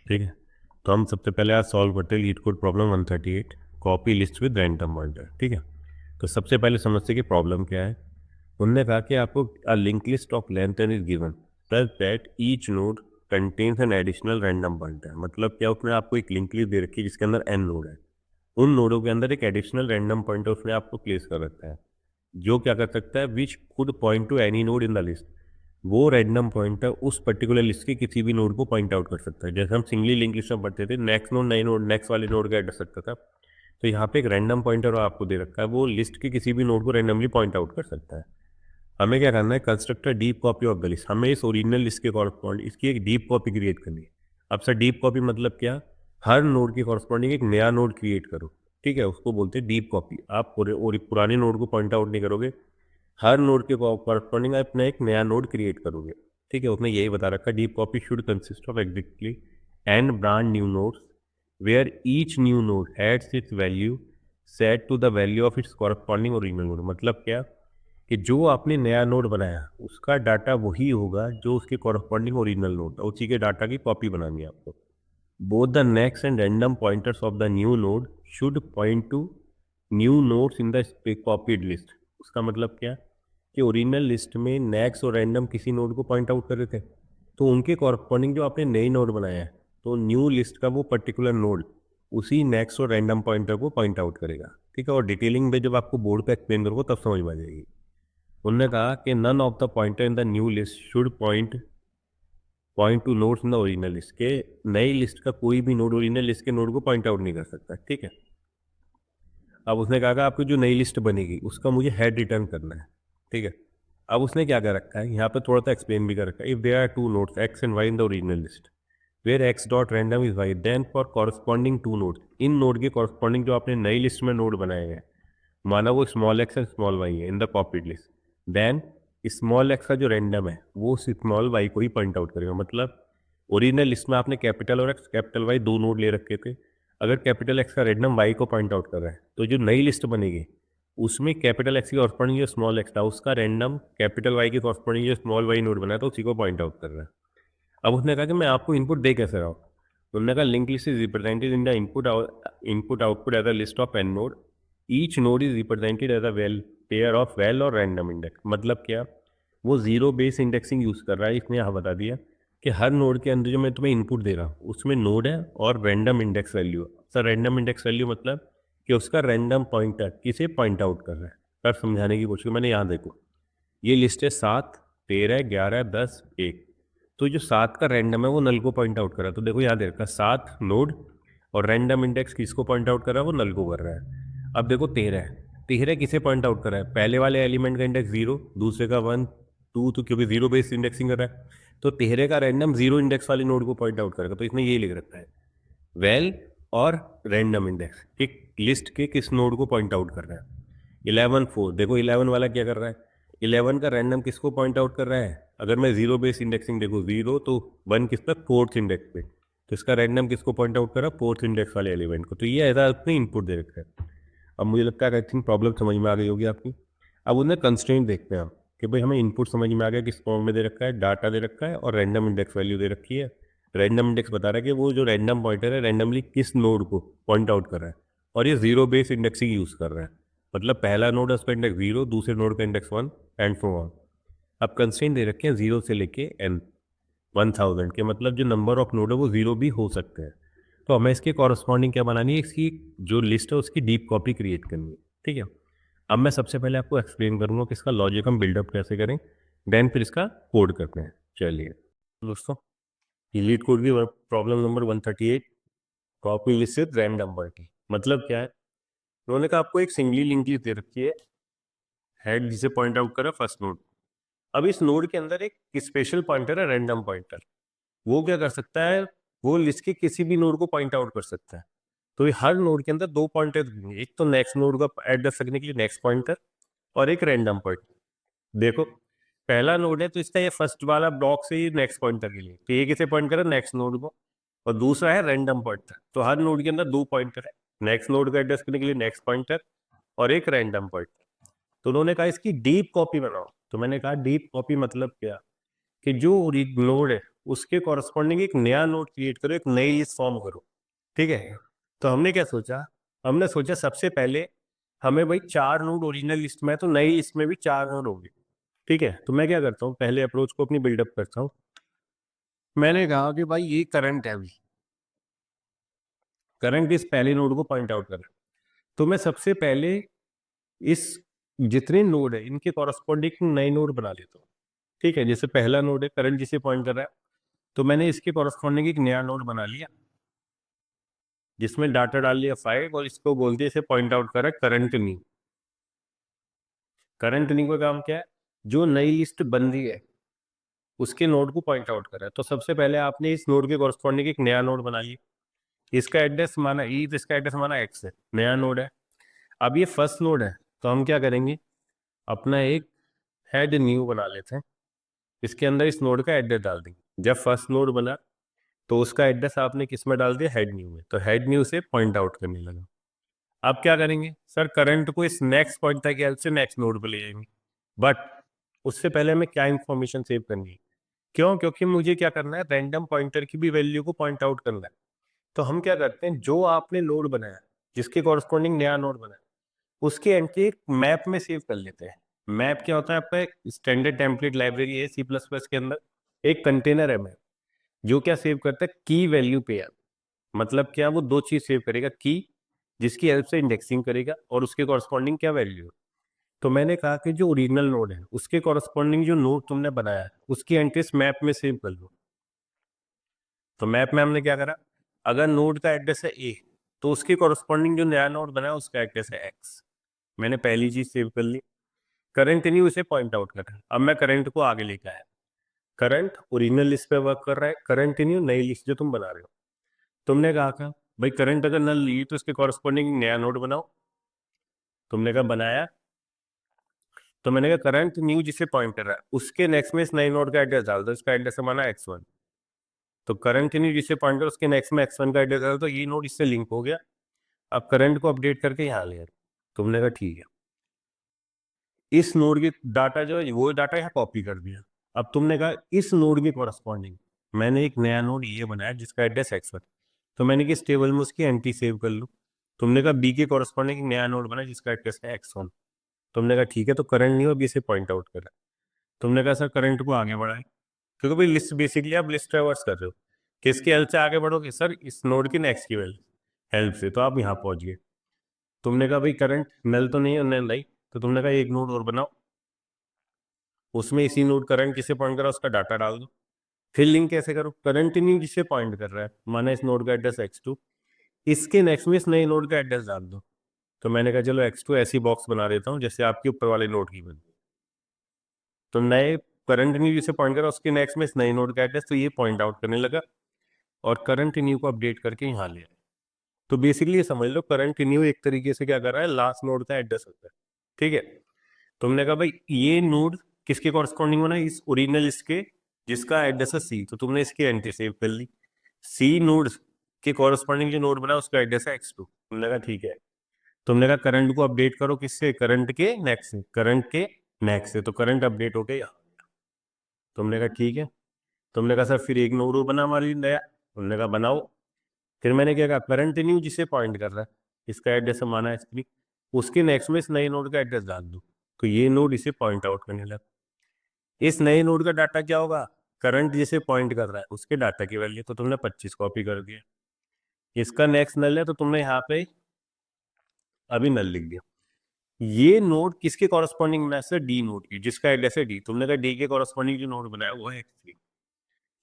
ठीक है, तो हम सबसे पहले आज सॉल्व करते हैं leet code problem 138 copy list with random pointer. ठीक है, तो सबसे पहले समझते हैं कि प्रॉब्लम क्या है। उन्होंने कहा कि आपको a link list of length n is given such that each node contains an additional random pointer. मतलब क्या, उसने आपको एक लिंक लिस्ट दे रखी है जिसके अंदर एन नोड है, उन नोडों के अंदर एक एडिशनल रैंडम पॉइंटर उसने आपको प्लेस कर रखा है जो क्या कर सकता है, which could point two any node in the list. वो रैंडम पॉइंटर उस पर्टिकुलर लिस्ट के किसी भी नोड को पॉइंट आउट कर सकता है। जैसे हम सिंगली लिंक लिस्ट में पढ़ते थे, नेक्स्ट नोड नई नोड नेक्स्ट वाले नोड का एड्रेस सकता था, तो यहाँ पे एक रैंडम पॉइंटर आपको दे रखा है, वो लिस्ट के किसी भी नोड को रैंडमली पॉइंट आउट कर सकता है। हमें क्या करना है, construct deep copy of the list. हमें इस ओरिजिनल लिस्ट के कॉरस्पॉन्ड इसकी एक डीप कॉपी क्रिएट करनी है। अब सर डीप कॉपी मतलब क्या, हर नोड के कॉरस्पॉन्डिंग एक नया नोड क्रिएट करो। ठीक है, उसको बोलते हैं डीप कॉपी। आप पूरे और पुराने नोड को पॉइंट आउट नहीं करोगे, हर नोड के कॉरस्पॉन्डिंग आप अपना एक नया नोड क्रिएट करोगे। ठीक है, उसने यही बता रखा, deep copy should consist of exactly and brand new nodes where each new node adds its value set to the value of its corresponding original node. मतलब क्या कि जो आपने नया नोड बनाया उसका डाटा वही होगा जो उसके कॉरस्पॉन्डिंग ओरिजिनल नोड था, उसी के डाटा की कॉपी बनानी है आपको। Both the next and random pointers of the new node should point to new nodes in the copied list. उसका मतलब क्या कि ओरिजिनल लिस्ट में नेक्स्ट और रैंडम किसी नोड को पॉइंट आउट कर रहे थे, तो उनके कॉरस्पॉन्डिंग जो आपने नई नोड बनाया है, तो न्यू लिस्ट का वो पर्टिकुलर नोड उसी नेक्स्ट और रैंडम पॉइंटर को पॉइंट आउट करेगा। ठीक है, और डिटेलिंग में जब आपको बोर्ड पे एक्सप्लेन करोगे तब समझ में आ जाएगी। उन्होंने कहा कि none of the pointer in the new list should point to nodes in the original list. के नई लिस्ट का कोई भी नोड ओरिजिनल लिस्ट के नोड को पॉइंट आउट नहीं कर सकता। ठीक है, अब उसने कहा कि आपकी जो नई लिस्ट बनेगी उसका मुझे हेड रिटर्न करना है। ठीक है, अब उसने क्या कर रखा है, यहाँ पे थोड़ा सा एक्सप्लेन भी कर रखा है। If there are two nodes x and y in the original list where x dot random is y, then for corresponding to node, इन नोड के कॉरस्पॉन्डिंग जो आपने नई लिस्ट में नोड बनाए हैं, माना वो small x and small y है in the copied list, then small x का जो रैंडम है वो स्मॉल वाई को ही पॉइंट आउट करेगा। मतलब ओरिजिनल लिस्ट में आपने कैपिटल और एक्स कैपिटल वाई दो नोड ले रखे थे, अगर कैपिटल एक्स का रैंडम वाई को पॉइंट आउट कर रहा है तो जो नई लिस्ट बनेगी उसमें कैपिटल एक्स की कॉरस्पॉन्डिंग जो स्मॉल एक्स था उसका रैंडम कैपिटल वाई की कॉरस्पॉन्डिंग जो स्मॉल वाई नोड बनाया था उसी को पॉइंट आउट कर रहा है। अब उसने कहा कि मैं आपको इनपुट दे कैसे रहा हूँ, तो उन्होंने कहा link list is represented in the input output as a list of n node, each node is represented as a val pair of val और रैंडम इंडेक्स। मतलब क्या, वो जीरो बेस इंडेक्सिंग यूज कर रहा है। इसने यहाँ बता दिया कि हर नोड के अंदर जो मैं तुम्हें इनपुट दे रहा हूँ उसमें नोड है और random index value. Sir random index value मतलब कि उसका रैंडम पॉइंटर किसे पॉइंट आउट कर रहा है। सर समझाने की कोशिश, मैंने यहाँ देखो ये लिस्ट है 7, 13, 11, 10, 1। तो जो 7 का रैंडम है वो नल को पॉइंट आउट कर रहा है। तो देखो यहाँ दे रखा 7 नोड और रैंडम इंडेक्स किसको पॉइंट आउट कर रहा है, वो नल को कर रहा है। अब देखो 13 है, 13 किसे पॉइंट आउट कर रहा है, पहले वाले एलिमेंट का इंडेक्स 0, दूसरे का 1, 2, तो क्योंकि जीरो बेस्ड इंडेक्सिंग कर रहा है तो 13 का रैंडम जीरो इंडेक्स वाले नोड को पॉइंट आउट करेगा। तो इसने ये लिख रखा है वेल और रैंडम इंडेक्स एक लिस्ट के किस नोड को पॉइंट आउट कर रहा है। 11, 4, देखो 11 वाला क्या कर रहा है, 11 का रैंडम किसको पॉइंट आउट कर रहा है, अगर मैं जीरो बेस इंडेक्सिंग देखो 0 तो 1 किस पर, फोर्थ इंडेक्स पे, तो इसका रैंडम किसको पॉइंट आउट कर रहा है, फोर्थ इंडेक्स वाले एलिमेंट को। तो ये ऐसा उसने इनपुट दे रखा है। अब मुझे लगता है आई थिंक प्रॉब्लम समझ में आ गई होगी आपकी। अब उन्हें कंस्ट्रेंट देखते हैं हम कि भाई हमें इनपुट समझ में आ गया किस फॉर्म में दे रखा है, डाटा दे रखा है और रैंडम इंडेक्स वैल्यू दे रखी है। रैंडम इंडेक्स बता रहा है कि वो जो रैंडम पॉइंटर है रैंडमली किस नोड को पॉइंट आउट कर रहा है, और ये जीरो बेस इंडेक्सिंग यूज़ कर रहा है। मतलब पहला नोड है उसका इंडेक्स 0, दूसरे नोड का इंडेक्स 1 एंड सो ऑन। अब कंस्ट्रेंट दे रखे हैं 0 से लेके n 1000 के, मतलब जो नंबर ऑफ नोड है वो 0 भी हो सकते हैं। तो हमें इसके कॉरस्पॉन्डिंग क्या बनानी है, इसकी जो लिस्ट है उसकी डीप कॉपी क्रिएट करनी है। ठीक है, अब मैं सबसे पहले आपको एक्सप्लेन करूंगा कि इसका लॉजिक हम बिल्डअप कैसे करें, देन फिर इसका कोड करते हैं। चलिए दोस्तों, लीड कोड की problem number 138 copy list with random pointer. मतलब क्या है, उन्होंने कहा आपको एक सिंगली लिंक लिस्ट दे रखी है, हेड जिसे पॉइंट आउट करा फर्स्ट नोड। अब इस नोड के अंदर एक स्पेशल पॉइंटर है रैंडम पॉइंटर, वो क्या कर सकता है, वो लिस्ट के किसी भी नोड को पॉइंट आउट कर सकता है। तो ये हर नोड के अंदर दो पॉइंटर देंगे, एक तो नेक्स्ट नोड का एड्रेस रखने के लिए नेक्स्ट पॉइंटर और एक रैंडम पॉइंटर। देखो पहला नोड है तो इसका ये फर्स्ट वाला ब्लॉक से ही नेक्स्ट पॉइंटर के लिए, तो ये किसे पॉइंट कर रहा है, नेक्स्ट नोड को। और दूसरा है रैंडम पॉइंटर, तो हर नोड के अंदर दो पॉइंटर है, नेक्स्ट नोड का एड्रेस करने के लिए नेक्स्ट पॉइंटर और एक रैंडम पॉइंटर। तो उन्होंने कहा इसकी डीप कॉपी बनाओ। तो मैंने कहा डीप कॉपी मतलब क्या, कि जो नोड है उसके कॉरस्पॉन्डिंग एक नया नोड क्रिएट करो, एक नई लिस्ट फॉर्म करो। ठीक है, तो हमने क्या सोचा, हमने सोचा सबसे पहले हमें भाई 4 नोड ओरिजिनल लिस्ट में है, तो नई लिस्ट में भी 4 नोड होंगे। ठीक है, तो मैं क्या करता हूँ, पहले अप्रोच को अपनी बिल्डअप करता हूँ। मैंने कहा कि भाई ये करंट है, अभी करंट इस पहले नोड को पॉइंट आउट कर रहा है, तो मैं सबसे पहले इस जितने नोड है इनके कॉरस्पॉन्डिंग नए नोड बना लेता हूँ। ठीक है, जैसे पहला नोड है करंट जिसे पॉइंट कर रहा है, तो मैंने इसके कॉरस्पॉन्डिंग एक नया नोड बना लिया जिसमें डाटा डाल लिया 5 और इसको बोल दिया, इसे पॉइंट आउट करा करंट न्यू। करंट न्यू का काम क्या है, जो नई लिस्ट बन रही है उसके नोड को पॉइंट आउट करा है। तो सबसे पहले आपने इस नोड के कॉरस्पॉन्डिंग एक नया नोड बना लिया, इसका एड्रेस माना ई, तो इसका एड्रेस माना एक्स है, नया नोड है। अब ये फर्स्ट नोड है, तो हम क्या करेंगे, अपना एक हेड न्यू बना लेते हैं, इसके अंदर इस नोड का एड्रेस डाल देंगे। जब फर्स्ट नोड बना तो उसका एड्रेस आपने किस में डाल दिया, हेड न्यू में, तो हेड न्यू से पॉइंट आउट करने लगा। अब क्या करेंगे सर, करंट को इस नेक्स्ट पॉइंटर की हेल्प से नेक्स्ट नोड पे ले जाएंगे, बट उससे पहले हमें क्या इंफॉर्मेशन सेव करनी है, क्यों, क्योंकि मुझे क्या करना है, रैंडम पॉइंटर की भी वैल्यू को पॉइंट आउट करना है। तो हम क्या करते हैं, जो आपने नोड बनाया जिसके कॉरस्पॉन्डिंग नया नोड बनाया उसकी एंट्री एक मैप में सेव कर लेते हैं। मैप क्या होता है, आपका एक स्टैंडर्ड टेम्पलेट लाइब्रेरी है C++ के अंदर, एक कंटेनर है मैप, जो क्या सेव करता है, की वैल्यू पेयर। मतलब क्या, वो दो चीज सेव करेगा, की जिसकी हेल्प से इंडेक्सिंग करेगा और उसके कॉरस्पॉन्डिंग क्या वैल्यू है। तो मैंने कहा कि जो ओरिजिनल नोड है उसके कॉरस्पॉन्डिंग जो नोड तुमने बनाया है उसकी एंट्रीज मैप में सेव कर लो। तो मैप में हमने क्या करा, अगर नोड का एड्रेस है ए, तो उसके कॉरस्पॉन्डिंग जो नया नोड बनाया उसका एड्रेस है एक्स। मैंने पहली चीज सेव कर ली। करंट नहीं उसे पॉइंट आउट कर रहा है, अब मैं करंट को आगे लेकर आया। करंट ओरिजिनल लिस्ट पे वर्क कर रहा है, करंट नहीं नई लिस्ट जो तुम बना रहे हो। तुमने कहा था भाई करंट अगर नल ली तो इसके कॉरस्पॉन्डिंग नया नोड बनाओ, तुमने कहा बनाया। तो मैंने कहा करंट न्यू जिसे पॉइंट कर रहा है उसके नेक्स्ट में इस नए नोड का एड्रेस डाल दो, इसका एड्रेस माना x1। तो करंट न्यू जिसे पॉइंट कर उसके नेक्स्ट में x1 का एड्रेस डाल दो, ये नोड इससे लिंक हो गया। अब करंट को अपडेट करके यहाँ ले आए। तुमने कहा ठीक है, इस नोड की डाटा जो है वो डाटा यहाँ कॉपी कर दिया। अब तुमने कहा इस नोड के कॉरस्पॉन्डिंग मैंने एक नया नोड ये बनाया जिसका एड्रेस x1, तो मैंने किस टेबल में उसकी एंट्री सेव कर लूँ। तुमने कहा बी के कॉरस्पॉन्डिंग एक नया नोड बना जिसका एड्रेस है x1। तुमने कहा ठीक है, तो करंट नहीं हो अभी इसे पॉइंट आउट कर रहा है। तुमने कहा सर करंट को आगे बढ़ाए, क्योंकि भाई लिस्ट बेसिकली आप लिस्ट ट्रैवर्स कर रहे हो, किसकी हेल्प से आगे बढ़ोगे, सर इस नोड की नेक्स्ट की हेल्प से, तो आप यहाँ पहुंच गए। तुमने कहा भाई करंट नल तो नहीं है, नल नहीं, तो तुमने कहा एक नोड और बनाओ, उसमें इसी नोड करंट किसे पॉइंट कर रहा है उसका डाटा डाल दो। फिर लिंक कैसे करो, करंट न्यू जिसे पॉइंट कर रहा है माना इस नोड का एड्रेस x2, इसके नेक्स्ट में इस नए नोड का एड्रेस डाल दो। तो मैंने कहा चलो x2 ऐसी बॉक्स बना देता हूँ जैसे आपके ऊपर वाले नोड की बनी। तो नए करंट न्यू जिसे पॉइंट करा उसके नेक्स्ट में इस नए नोड का एड्रेस, तो ये पॉइंट आउट करने लगा और करंट न्यू को अपडेट करके यहाँ ले आए। तो बेसिकली ये समझ लो करंट न्यू एक तरीके से क्या कर रहा है, लास्ट नोड का एड्रेस होता है। ठीक है, तुमने कहा भाई ये नोड किसके कॉरस्पॉन्डिंग बना, इस ओरिजिनल इसके जिसका एड्रेस है सी, तो तुमने इसकी एंट्री सेव कर ली। सी नोड के कॉरस्पॉन्डिंग जो नोड बना उसका एड्रेस है x2। तुमने कहा ठीक है, तुमने कहा करंट को अपडेट करो किससे, करंट के नेक्स्ट से, करंट के नेक्स्ट से, तो करंट अपडेट हो गया। तुमने कहा ठीक है, तुमने कहा सर फिर एक नोड और बना हमारे लिए नया, तुमने कहा बनाओ। फिर मैंने क्या कहा, करंट न्यू जिसे पॉइंट कर रहा है इसका एड्रेस माना है s3, उसके नेक्स्ट में इस नए नोड का एड्रेस डाल दो, तो ये नोड इसे पॉइंट आउट करने लगा। इस नए नोड का डाटा क्या होगा, करंट जिसे पॉइंट कर रहा है उसके डाटा की वैल्यू, तो तुमने 25 कॉपी कर दिया। इसका नेक्स्ट नल है तो तुमने यहाँ पे अभी नल लिख दिया। ये नोड किसके कॉरस्पॉन्डिंग बनाया सर, डी नोड की जिसका एड्रेस है डी। तुमने कहा डी के कॉरस्पॉन्डिंग जो नोड बनाया वो है x3।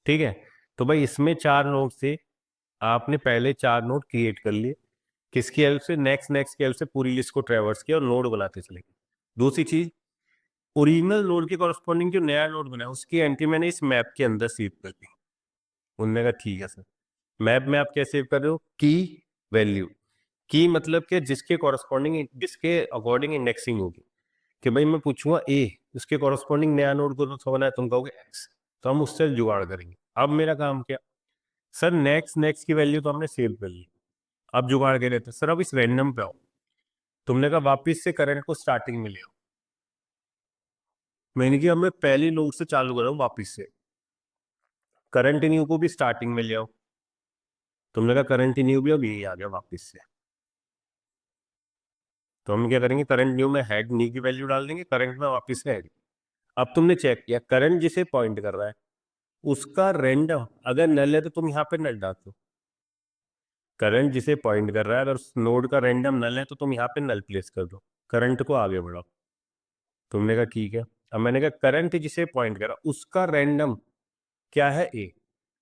ठीक है, तो भाई इसमें 4 नोड से आपने पहले 4 नोड क्रिएट कर लिए, किसकी हेल्प से, नेक्स्ट नेक्स्ट की हेल्प से पूरी लिस्ट को ट्रैवर्स किया और नोड बनाते चले गए। दूसरी चीज, ओरिजिनल नोड के कॉरस्पॉन्डिंग जो नया नोड बनाया उसकी एंट्री मैंने इस मैप के अंदर सेव कर दी। उन्होंने कहा ठीक है सर, मैप में आप क्या सेव कर रहे हो, की वैल्यू। की मतलब कि जिसके कॉरस्पॉन्डिंग जिसके अकॉर्डिंग इंडेक्सिंग होगी, कि भाई मैं पूछूंगा ए, उसके कॉरस्पॉन्डिंग नया नोड को तो बनाया, तुम कहोगे एक्स, तो हम उससे जुगाड़ करेंगे। अब मेरा काम क्या, सर नेक्स्ट नेक्स्ट की वैल्यू तो हमने सेव कर ली, अब जुगाड़ के रहते सर, अब इस रैंडम पे आओ। तुमने कहा वापिस से करंट को स्टार्टिंग में ले आओ। मैंने कहा मैं पहली नोड से चालू कर रहा हूँ वापिस से, करंट न्यू को भी स्टार्टिंग में ले आओ। तुमने कहा करंट न्यू भी अब यही आ गया वापस से। तो हम क्या करेंगे, करंट न्यू में हेड न्यू की वैल्यू डाल देंगे, करंट में वापस से हेड। अब तुमने चेक किया करंट जिसे पॉइंट कर रहा है उसका रैंडम अगर नल है तो तुम यहाँ पे नल डाल दो। करंट जिसे पॉइंट कर रहा है अगर उस नोड का रैंडम नल है तो तुम यहाँ पे नल प्लेस कर दो, करंट को आगे बढ़ाओ। तुमने कहा ठीक है। अब मैंने कहा करंट जिसे पॉइंट करा उसका रैंडम क्या है, ए।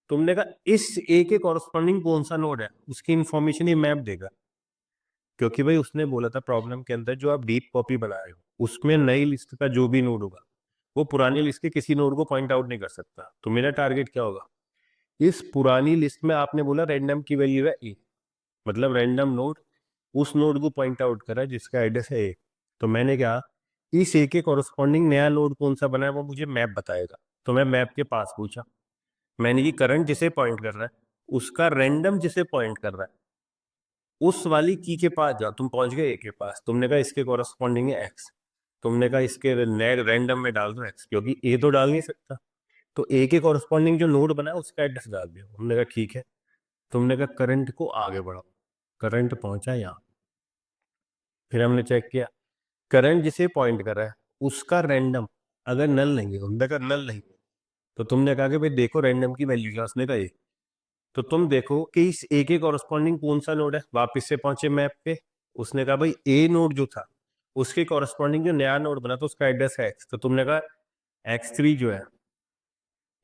तुमने कहा इस ए के कॉरस्पॉन्डिंग कौन सा नोड है, उसकी इंफॉर्मेशन ये मैप देगा। क्योंकि भाई उसने बोला था प्रॉब्लम के अंदर जो आप डीप कॉपी बना रहे हो उसमें नई लिस्ट का जो भी नोड होगा वो पुरानी लिस्ट के किसी नोड को पॉइंट आउट नहीं कर सकता। तो मेरा टारगेट क्या होगा, इस पुरानी लिस्ट में आपने बोला रैंडम की वैल्यू है ए, मतलब रैंडम नोड उस नोड को पॉइंट आउट करा जिसका एड्रेस है ए। तो मैंने कहा इस ए के कॉरस्पॉन्डिंग नया नोड कौन सा बना है वो मुझे मैप बताएगा। तो मैं मैप के पास पूछा, मैंने ये करंट जिसे पॉइंट कर रहा है उसका रैंडम जिसे पॉइंट कर रहा है उस वाली की के पास जाओ। तुम पहुंच गए ए के पास, तुमने कहा इसके कॉरस्पॉन्डिंग है एक्स। तुमने कहा इसके रैंडम में डाल दो एक्स, क्योंकि ए तो डाल नहीं सकता। तो ए के कॉरस्पॉन्डिंग जो नोड बना है उसका एड्रेस डाल दिया। हमने कहा ठीक है। तुमने कहा करंट को आगे बढ़ाओ, करंट पहुंचा यहाँ। फिर हमने चेक किया करंट जिसे पॉइंट कर रहा है उसका रैंडम अगर नल नहीं है, हमने कहा नल नहीं है। तो तुमने कहा कि भाई देखो रैंडम की वैल्यू क्या, उसने कहा ए। तो तुम देखो कि इस ए के कॉरस्पॉन्डिंग कौन सा नोड है, वापिस से पहुंचे मैप पे। उसने कहा भाई ए नोड जो था उसके कॉरस्पॉन्डिंग जो नया नोड बना तो उसका एड्रेस है एक्स। तो तुमने कहा x3 जो है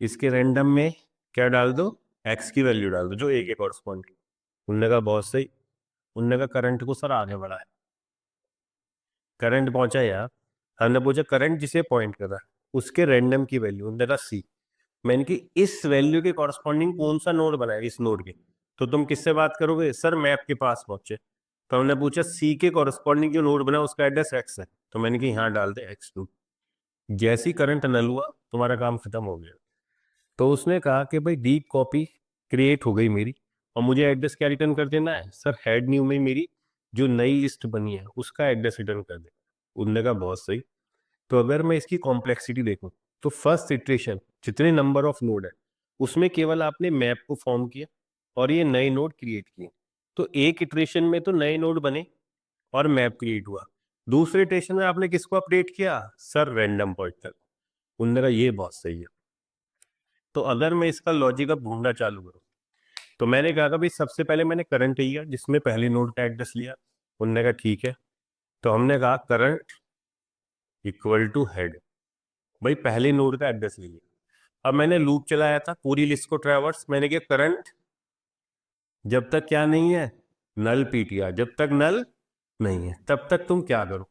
इसके रैंडम में क्या डाल दो, एक्स की वैल्यू डाल दो जो ए के कॉरस्पॉन्डिंग। उनने कहा बहुत सही। उनने कहा करंट को सर आगे बढ़ा है, करंट पहुंचा यार। हमने पूछा करंट जिसे पॉइंट कर रहा है उसके रैंडम की वैल्यू, उन्होंने कहा सी। मैंने कि इस वैल्यू के कॉरस्पॉन्डिंग कौन सा नोड बना है इस नोड के। तो तुम किससे बात करोगे, सर मैप के पास पहुंचे। तो हमने पूछा सी के कॉरस्पॉन्डिंग जो नोड बना उसका एड्रेस एक्स है। तो मैंने कि यहाँ डाल दे x2। जैसी करंट नल हुआ तुम्हारा काम खत्म हो गया। तो उसने कहा कि भाई डीप कॉपी क्रिएट हो गई मेरी, और मुझे एड्रेस क्या रिटर्न कर देना है, सर हेड न्यू में मेरी जो नई लिस्ट बनी है उसका एड्रेस रिटर्न कर दे। उनने कहा बहुत सही। तो अगर मैं इसकी कॉम्प्लेक्सिटी देखूं तो फर्स्ट इटरेशन जितने नंबर ऑफ नोड है उसमें केवल आपने मैप को फॉर्म किया और ये नए नोड क्रिएट किए। तो एक इटरेशन में तो नए नोड बने और मैप क्रिएट हुआ। दूसरे इटरेशन में आपने किसको अपडेट किया, सर रैंडम पॉइंटर। उन्होंने कहा ये बहुत सही है। तो अगर मैं इसका लॉजिक अब ढूंढना चालू करूं तो मैंने कहा था भाई सबसे पहले मैंने करंट लिया जिसमें पहले नोड का एड्रेस लिया। उन्होंने कहा ठीक है। तो हमने कहा करंट इक्वल टू हेड, भाई पहले नोड का एड्रेस ले लिया। अब मैंने लूप चलाया था पूरी लिस्ट को ट्रैवर्स, मैंने किया करंट जब तक क्या नहीं है नल पीटीआर, जब तक नल नहीं है तब तक तुम क्या करो।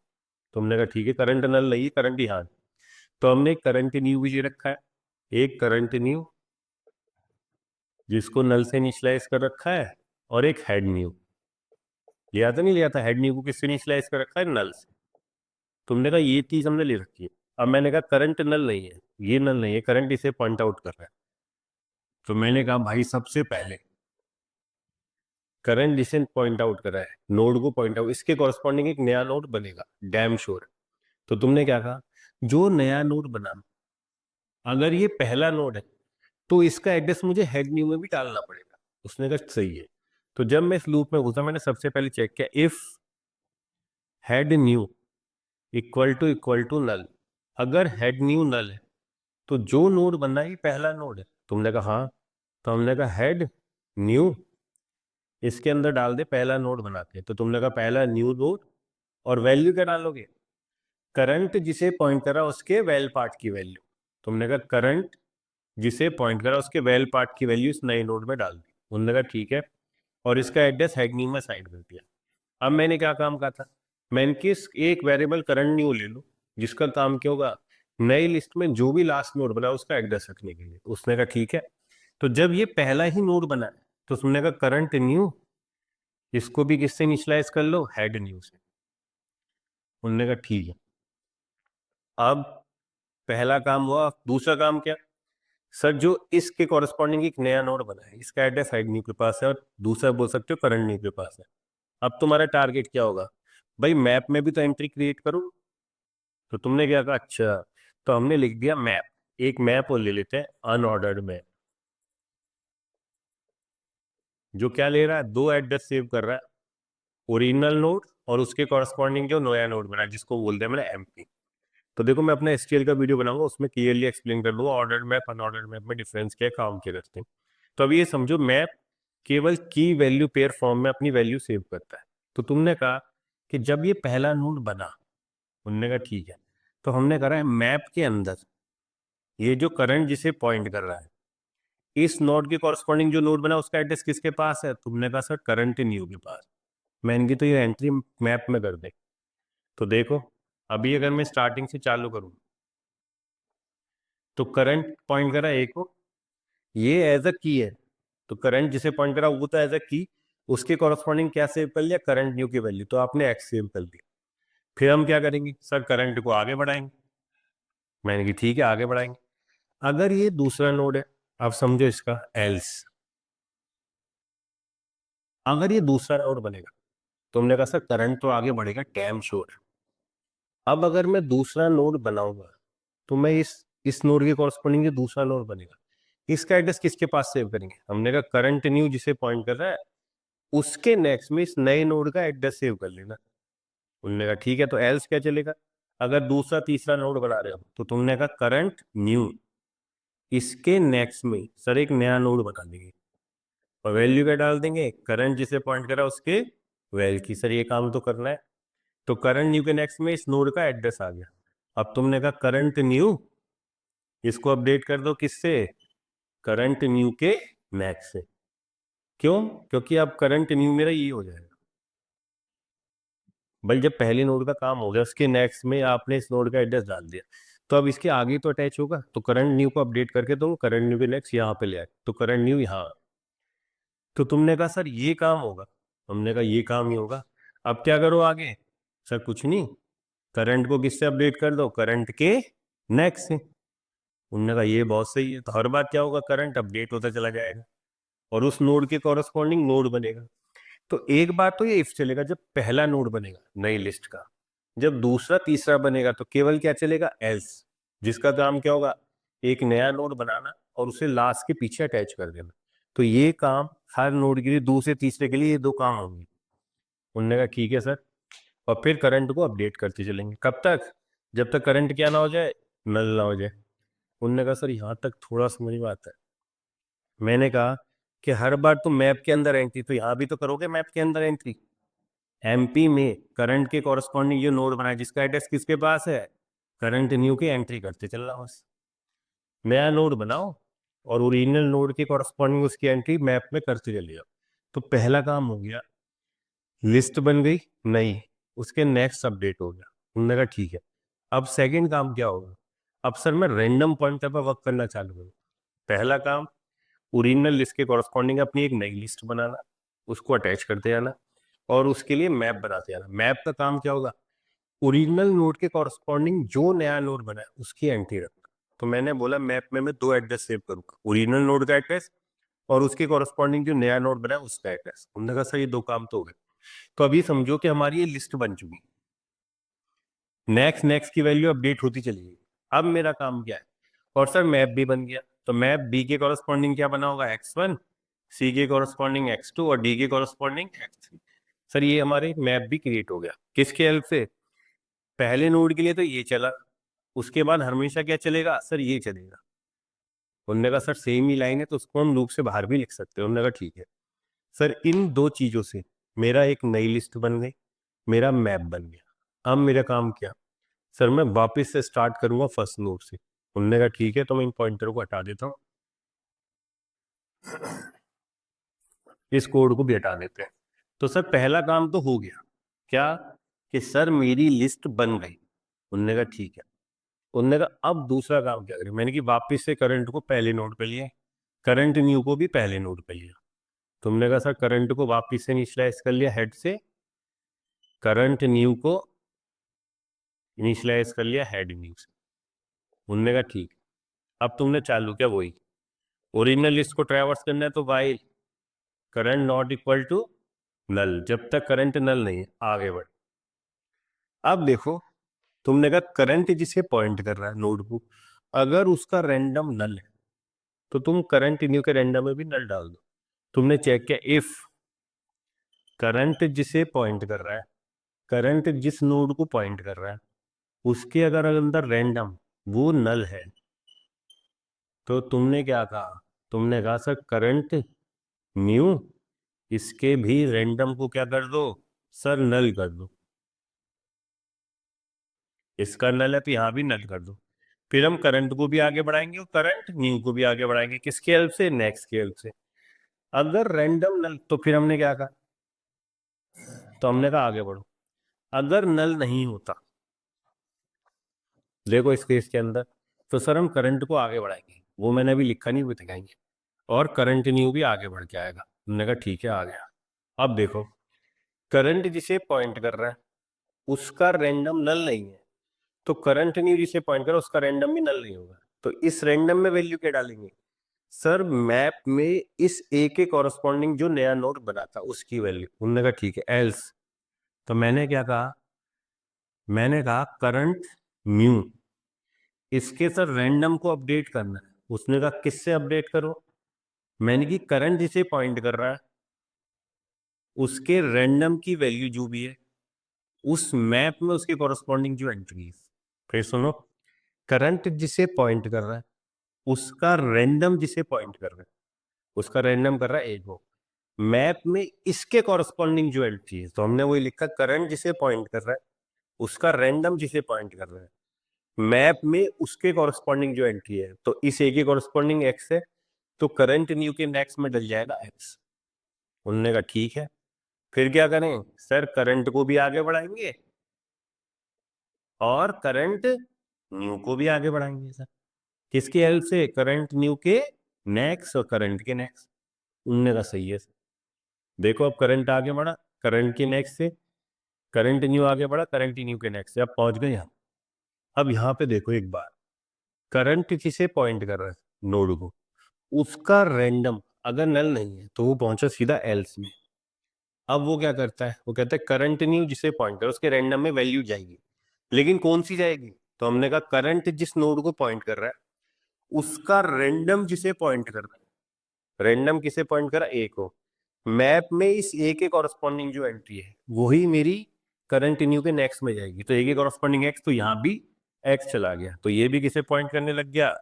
तुमने कहा ठीक है करंट नल नहीं है, करंट यहाँ है। तो हमने करंट न्यू भी रखा है, एक करंट न्यू जिसको नल से इनिशियलाइज कर रखा है, और एक हेड न्यू। लिया था नहीं लिया था, हेड न्यू को किससे इनिशियलाइज कर रखा है, नल से। तुमने कहा ये चीज हमने ले रखी है। अब मैंने कहा करंट नल नहीं है, ये नल नहीं है, करंट इसे पॉइंट आउट कर रहा है। तो मैंने कहा भाई सबसे पहले करंट जिसे पॉइंट आउट करा है नोड को पॉइंट आउट, इसके कॉरस्पॉन्डिंग एक नया नोड बनेगा डैम श्योर। तो तुमने क्या कहा, जो नया नोड बना अगर ये पहला नोड है तो इसका एड्रेस मुझे हेड न्यू में भी डालना पड़ेगा। उसने कहा सही है। तो जब मैं इस लूप में घुसा मैंने सबसे पहले चेक किया if head new equal to null. अगर हेड न्यू नल है तो जो नोड बनना है ये पहला नोड है। तुमने कहा हाँ। तो हमने कहा हेड न्यू इसके अंदर डाल दे, पहला नोड बनाते हैं। तो तुमने कहा पहला न्यू नोड, और वैल्यू क्या डालोगे, करंट जिसे पॉइंट करा उसके वेल पार्ट की वैल्यू। तुमने कहा करंट जिसे पॉइंट करा उसके वेल पार्ट की वैल्यू इस नए नोड में डाल दी। उन्होंने कहा ठीक है, और इसका एड्रेस हेड न्यू में साइड कर दिया। अब मैंने क्या काम कहा था, मैंने किस एक वेरिएबल करंट न्यू ले लो जिसका काम क्या होगा, नई लिस्ट में जो भी लास्ट नोड बना उसका एड्रेस रखने के लिए। उसने कहा ठीक है। तो जब ये पहला ही नोड बना है तो तुमने कहा करंट न्यू इसको भी किससे इनिशियलाइज कर लो, हेड न्यू से। उन्होंने कहा ठीक है। अब पहला काम हुआ, दूसरा काम क्या, सर जो इसके कॉरेस्पॉन्डिंग एक नया नोड बना है इसका एड्रेस हेड न्यू के पास है और दूसरा बोल सकते हो करंट न्यू के पास है। अब तुम्हारा टारगेट क्या होगा, भाई मैप में भी तो एंट्री क्रिएट करो। तो तुमने क्या कहा, अच्छा। तो हमने लिख दिया मैप, एक मैप और ले लेते हैं अनऑर्डर्ड मैप। जो क्या ले रहा है, दो एड्रेस सेव कर रहा है, ओरिजिनल नोड और उसके कॉरस्पॉन्डिंग जो नया नोड बना है, जिसको बोलते हैं मैंने एमपी। तो देखो मैं अपना एसटीएल का वीडियो बनाऊंगा, उसमें क्लियरली एक्सप्लेन कर दूंगा ऑर्डर मैप अनऑर्डर मैप में डिफरेंस क्या है, काम क्या करते हैं। तो अब ये समझो, मैप केवल की वैल्यू पेयर फॉर्म में अपनी वैल्यू सेव करता है। तो तुमने कहा कि जब ये पहला नोड बना, उनने कहा ठीक है, तो हमने करा है मैप के अंदर ये जो करंट जिसे पॉइंट कर रहा है, इस नोड के कॉरस्पॉन्डिंग जो नोड बना उसका एड्रेस किसके पास है, तुमने कहा सर करंट न्यू के पास। मैं इनकी तो ये एंट्री मैप में कर दे। तो देखो, अभी अगर मैं स्टार्टिंग से चालू करूं, तो करंट पॉइंट करा ए को, ये एज अ की है, तो करंट जिसे पॉइंट करा वो तो एज अ की, उसके कॉरस्पॉन्डिंग क्या सेव कर लिया, करंट न्यू की वैल्यू, तो आपने एक्स सेव कर दी। फिर हम क्या करेंगे सर, करंट को आगे बढ़ाएंगे। मैंने कि ठीक है आगे बढ़ाएंगे। अगर ये दूसरा नोड है, अब समझो इसका एल्स, अगर ये दूसरा नोड बनेगा, तुमने कहा सर करंट तो आगे बढ़ेगा डैम श्योर। अब अगर मैं दूसरा नोड बनाऊंगा, तो मैं इस नोड के कॉरस्पॉन्डिंग जो दूसरा नोड बनेगा, इसका एड्रेस किसके पास सेव करेंगे, हमने कहा करंट न्यू जिसे पॉइंट कर रहा है उसके नेक्स्ट में इस नए नोड का एड्रेस सेव कर लेना। उन्होंने कहा ठीक है, तो एल्स क्या चलेगा, अगर दूसरा तीसरा नोड बना रहे हो तो तुमने कहा करंट न्यू, इसके नेक्स्ट में सर एक नया नोड बना देंगे और वैल्यू क्या डाल देंगे, करंट जिसे पॉइंट करा उसके वैल्यू की। सर ये काम तो करना है। तो करंट न्यू के नेक्स्ट में इस नोड का एड्रेस आ गया। अब तुमने कहा करंट न्यू, इसको अपडेट कर दो किससे, करंट न्यू के नेक्स्ट से। क्यों, क्योंकि अब करंट न्यू मेरा ये हो जाएगा, भाई जब पहले नोड का काम हो गया उसके नेक्स्ट में आपने इस नोड का एड्रेस डाल दिया, तो अब इसके आगे तो अटैच होगा, तो करंट न्यू को अपडेट करके तो करंट न्यू के नेक्स्ट यहाँ पे ले आए, तो करंट न्यू यहाँ। तो तुमने कहा सर ये काम होगा, हमने कहा ये काम ही होगा। अब क्या करो आगे, सर कुछ नहीं, करंट को किससे अपडेट कर दो, करंट के नेक्स्ट से। उन्होंने कहा ये बहुत सही है, तो हर बार क्या होगा, करंट अपडेट होता चला जाएगा और उस नोड के कॉरस्पॉन्डिंग नोड बनेगा। तो एक बार तो ये इफ चलेगा जब पहला नोड बनेगा नई लिस्ट का, जब दूसरा तीसरा बनेगा तो केवल क्या चलेगा, एल्स, जिसका काम क्या होगा, एक नया नोड बनाना और उसे लास्ट के पीछे अटैच कर देना। तो ये काम हर नोड के लिए, दूसरे तीसरे के लिए ये दो काम होंगे। उन्होंने कहा ठीक है सर, और फिर करंट को अपडेट करते चलेंगे, कब तक, जब तक करंट क्या ना हो जाए, नल ना हो जाए। उन्होंने कहा सर यहाँ तक थोड़ा समझ में आता है। मैंने कहा कि हर बार तुम मैप के अंदर एंट्री, तो यहाँ भी तो करोगे मैप के अंदर एंट्री। एमपी में करंट के कॉरस्पॉन्डिंग ये नोड बनाए जिसका एड्रेस किसके पास है, करंट न्यू की एंट्री करते चल रहा बस। नया नोड बनाओ और ओरिजिनल नोड के कॉरस्पॉन्डिंग उसकी एंट्री मैप में करते चले जाओ। तो पहला काम हो गया, लिस्ट बन गई नई, उसके नेक्स्ट अपडेट हो गया। उन्होंने कहा ठीक है, अब सेकंड काम क्या होगा, अब सर मैं रैंडम पॉइंटर पर वर्क करना चालू करूँ। पहला काम, ओरिजिनल लिस्ट के कॉरस्पॉन्डिंग अपनी एक नई लिस्ट बनाना, उसको अटैच करते जाना और उसके लिए मैप बनाते जाना। मैप का काम क्या होगा, ओरिजिनल नोड के कॉरस्पॉन्डिंग जो नया नोड बना है उसकी एंट्री रखना। तो मैंने बोला मैप में मैं दो एड्रेस सेव करूंगा, ओरिजिनल नोड का एड्रेस और उसके कॉरस्पॉन्डिंग जो नया नोड बना है उसका एड्रेस। उन्होंने कहा सर ये दो काम तो हो गए। तो अभी समझो कि हमारी ये लिस्ट बन चुकी, नेक्स्ट नेक्स्ट की वैल्यू अपडेट होती चली गई। अब मेरा काम क्या है, और सर मैप भी बन गया, तो मैप बी के कॉरस्पॉन्डिंग क्या बना होगा, x1, सी के कॉरस्पॉन्डिंग x2 और डी के कॉरस्पॉन्डिंग x3। सर ये हमारे मैप भी क्रिएट हो गया, किसके हेल्प से, पहले नोड के लिए तो ये चला, उसके बाद हमेशा क्या चलेगा, सर ये चलेगा। उन्होंने कहा सर सेम ही लाइन है तो उसको हम लूप से बाहर भी लिख सकते हैं। उन्होंने कहा ठीक है। सर इन दो चीजों से मेरा एक नई लिस्ट बन गई, मेरा मैप बन गया। अब मेरा काम क्या, सर मैं वापस से स्टार्ट करूंगा फर्स्ट नोड से। उन्होंने कहा ठीक है, तो मैं इन पॉइंटरों को हटा देता हूँ, इस कोड को भी हटा देते हैं। तो सर पहला काम तो हो गया, क्या, कि सर मेरी लिस्ट बन गई। उन्होंने कहा ठीक है। उन्होंने कहा अब दूसरा काम क्या करें, मैंने कि वापस से करंट को पहले नोड पे लिए, करंट न्यू को भी पहले नोड पे लिया। तुमने कहा सर करंट को वापस से इनिशियलाइज कर लिया हेड से, करंट न्यू को इनिशियलाइज कर लिया हेड न्यू से। उन्होंने कहा ठीक। अब तुमने चालू किया वही, ओरिजिनल लिस्ट को ट्रैवर्स करना है तो while current not equal to null, जब तक करंट नल नहीं है आगे बढ़। अब देखो, तुमने कहा करंट जिसे पॉइंट कर रहा है नोड को, अगर उसका रैंडम नल है तो तुम करंट न्यू के रैंडम में भी नल डाल दो। तुमने चेक किया इफ करंट जिसे पॉइंट कर रहा है, करंट जिस नोड को पॉइंट कर रहा है उसके अगर अंदर रैंडम वो नल है, तो तुमने क्या कहा? तुमने कहा सर करंट न्यू इसके भी रैंडम को क्या कर दो सर, नल कर दो। इसका नल है तो यहां भी नल कर दो। फिर हम करंट को भी आगे बढ़ाएंगे और करंट न्यू को भी आगे बढ़ाएंगे, किसके हेल्प से? नेक्स्ट के हेल्प से। अगर रैंडम नल, तो फिर हमने क्या कहा? तो हमने कहा आगे बढ़ो। अगर नल नहीं होता, देखो इस केस के अंदर, तो सर हम करंट को आगे बढ़ाएंगे, वो मैंने अभी लिखा नहीं, वो दिखाएंगे। और करंट न्यू भी आगे बढ़ के आएगा। हमने कहा ठीक है, आ गया। अब देखो, करंट जिसे पॉइंट कर रहा है उसका रैंडम नल नहीं है, तो करंट न्यू जिसे पॉइंट कर रहा है उसका रैंडम भी नल नहीं होगा। तो इस रैंडम में वैल्यू क्या डालेंगे? सर मैप में इस ए के कॉरस्पॉन्डिंग जो नया नोड बना था उसकी वैल्यू। उन्होंने कहा ठीक है, एल्स। तो मैंने क्या कहा? मैंने कहा करंट म्यू इसके सर रैंडम को अपडेट करना है। उसने कहा किससे अपडेट करो? मैंने की करंट जिसे पॉइंट कर रहा है उसके रैंडम की वैल्यू जो भी है उस मैप में उसके कॉरस्पॉन्डिंग जो एंट्री है। फिर सुनो, करंट जिसे पॉइंट कर रहा है उसका रैंडम जिसे पॉइंट कर रहा है उसका रैंडम कर रहा है एक वो मैप में इसके कॉरस्पॉन्डिंग जो एंट्री है, तो हमने वही लिखा करंट जिसे पॉइंट कर रहा है उसका रैंडम जिसे पॉइंट कर रहा है मैप में उसके कॉरस्पॉन्डिंग जो एंट्री है, तो इस ए के कॉरस्पॉन्डिंग एक्स है, तो करंट न्यू के नेक्स्ट में डल जाएगा एक्स। उन्होंने कहा ठीक है। फिर क्या करें? सर करंट को भी आगे बढ़ाएंगे और करंट न्यू को भी आगे बढ़ाएंगे सर। किसकी हेल्प से? करंट न्यू के नेक्स्ट और करंट के नेक्स्ट। उनने कहा सही है सर। देखो अब करंट आगे बढ़ा करंट के नेक्स्ट से, करंट न्यू आगे बढ़ा करंट न्यू के नेक्स्ट से, अब पहुंच गए यहाँ। अब यहाँ पे देखो एक बार, करंट किसे पॉइंट कर रहा है? नोड को। उसका रैंडम अगर नल नहीं है तो वो पहुंचा सीधा एल्स में। अब वो क्या करता है? वो कहता है करंट न्यू जिसे पॉइंट कर उसके रैंडम में वैल्यू जाएगी, लेकिन कौन सी जाएगी? तो हमने कहा करंट जिस नोड को पॉइंट कर रहा है उसका रैंडम जिसे पॉइंट कर रहा है, रैंडम किसे पॉइंट कर रहा है? ए को। मैप में इस ए के कॉरस्पॉन्डिंग जो एंट्री है वही मेरी करंट न्यू के नेक्स्ट में जाएगी, तो ए के कॉरस्पॉन्डिंग एक्स, तो यहाँ भी एक्स चला गया, तो ये भी किसे पॉइंट करने लग गया?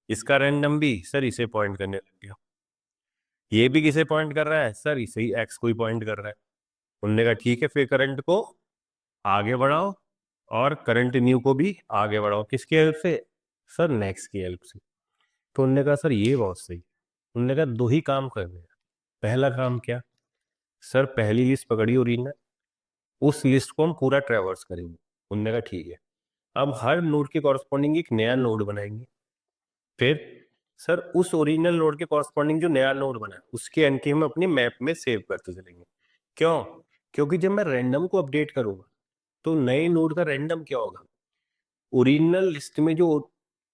इसका रैंडम भी सर इसे पॉइंट करने लग गया। ये भी किसे पॉइंट कर रहा है? सर इसे ही, एक्स को ही पॉइंट कर रहा है। उनने कहा ठीक है, फिर करंट को आगे बढ़ाओ और करंट न्यू को भी आगे बढ़ाओ, किसकी हेल्प से? सर नेक्स्ट की हेल्प से। तो उनने कहा सर ये बहुत सही। उनने कहा दो ही काम करने हैं। पहला काम क्या? सर पहली लिस्ट पकड़ी ओरिजिनल, उस लिस्ट को हम पूरा ट्रेवर्स करेंगे। उनने कहा ठीक है। अब हर नोड के कॉरस्पॉन्डिंग एक नया नोड बनाएंगे। फिर सर उस ओरिजिनल नोड के कॉरस्पॉन्डिंग जो नया नोड बना है उसके एंट्री हम अपने मैप में सेव करते चलेंगे। क्यों? क्योंकि जब मैं रैंडम को अपडेट करूंगा तो नए नोड का रैंडम क्या होगा? ओरिजिनल लिस्ट में जो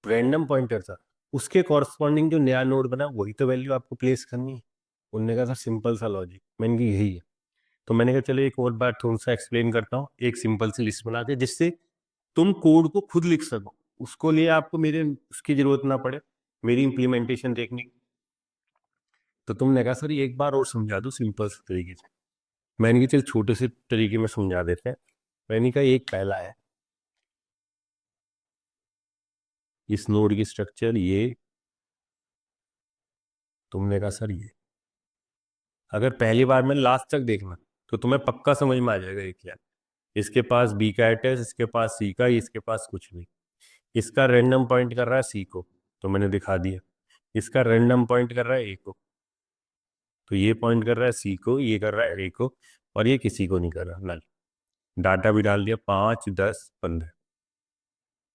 रैंडम पॉइंटर था उसके कॉरस्पॉन्डिंग जो नया नोड बना वही तो वैल्यू आपको प्लेस करनी है। उनने कहा सर सिंपल सा लॉजिक। मैंने कहा यही है। तो मैंने कहा चलो एक और बार थोड़ा सा एक्सप्लेन करता हूँ, एक सिंपल सी लिस्ट बना दे जिससे तुम कोड को खुद लिख सको, उसको लिए आपको मेरे उसकी जरूरत ना पड़े, मेरी इंप्लीमेंटेशन देखने की। तो तुमने कहा सर ये एक बार और समझा दो सिंपल से तरीके से। मैंने कहा चल छोटे से तरीके में समझा देते हैं। मैंने कहा एक पहला है, इस नोड की स्ट्रक्चर ये। तुमने कहा सर ये, अगर पहली बार में लास्ट तक देखना तो तुम्हें पक्का समझ में आ जाएगा ये क्या है। इसके पास बी का एड्रेस, इसके पास सी का, इसके पास कुछ नहीं। इसका रैंडम पॉइंट कर रहा है सी को, तो मैंने दिखा दिया। इसका रैंडम पॉइंट कर रहा है ए को, तो ये पॉइंट कर रहा है सी को, ये कर रहा है ए को, और ये किसी को नहीं कर रहा नल। डाटा भी डाल दिया 5, 10, 15।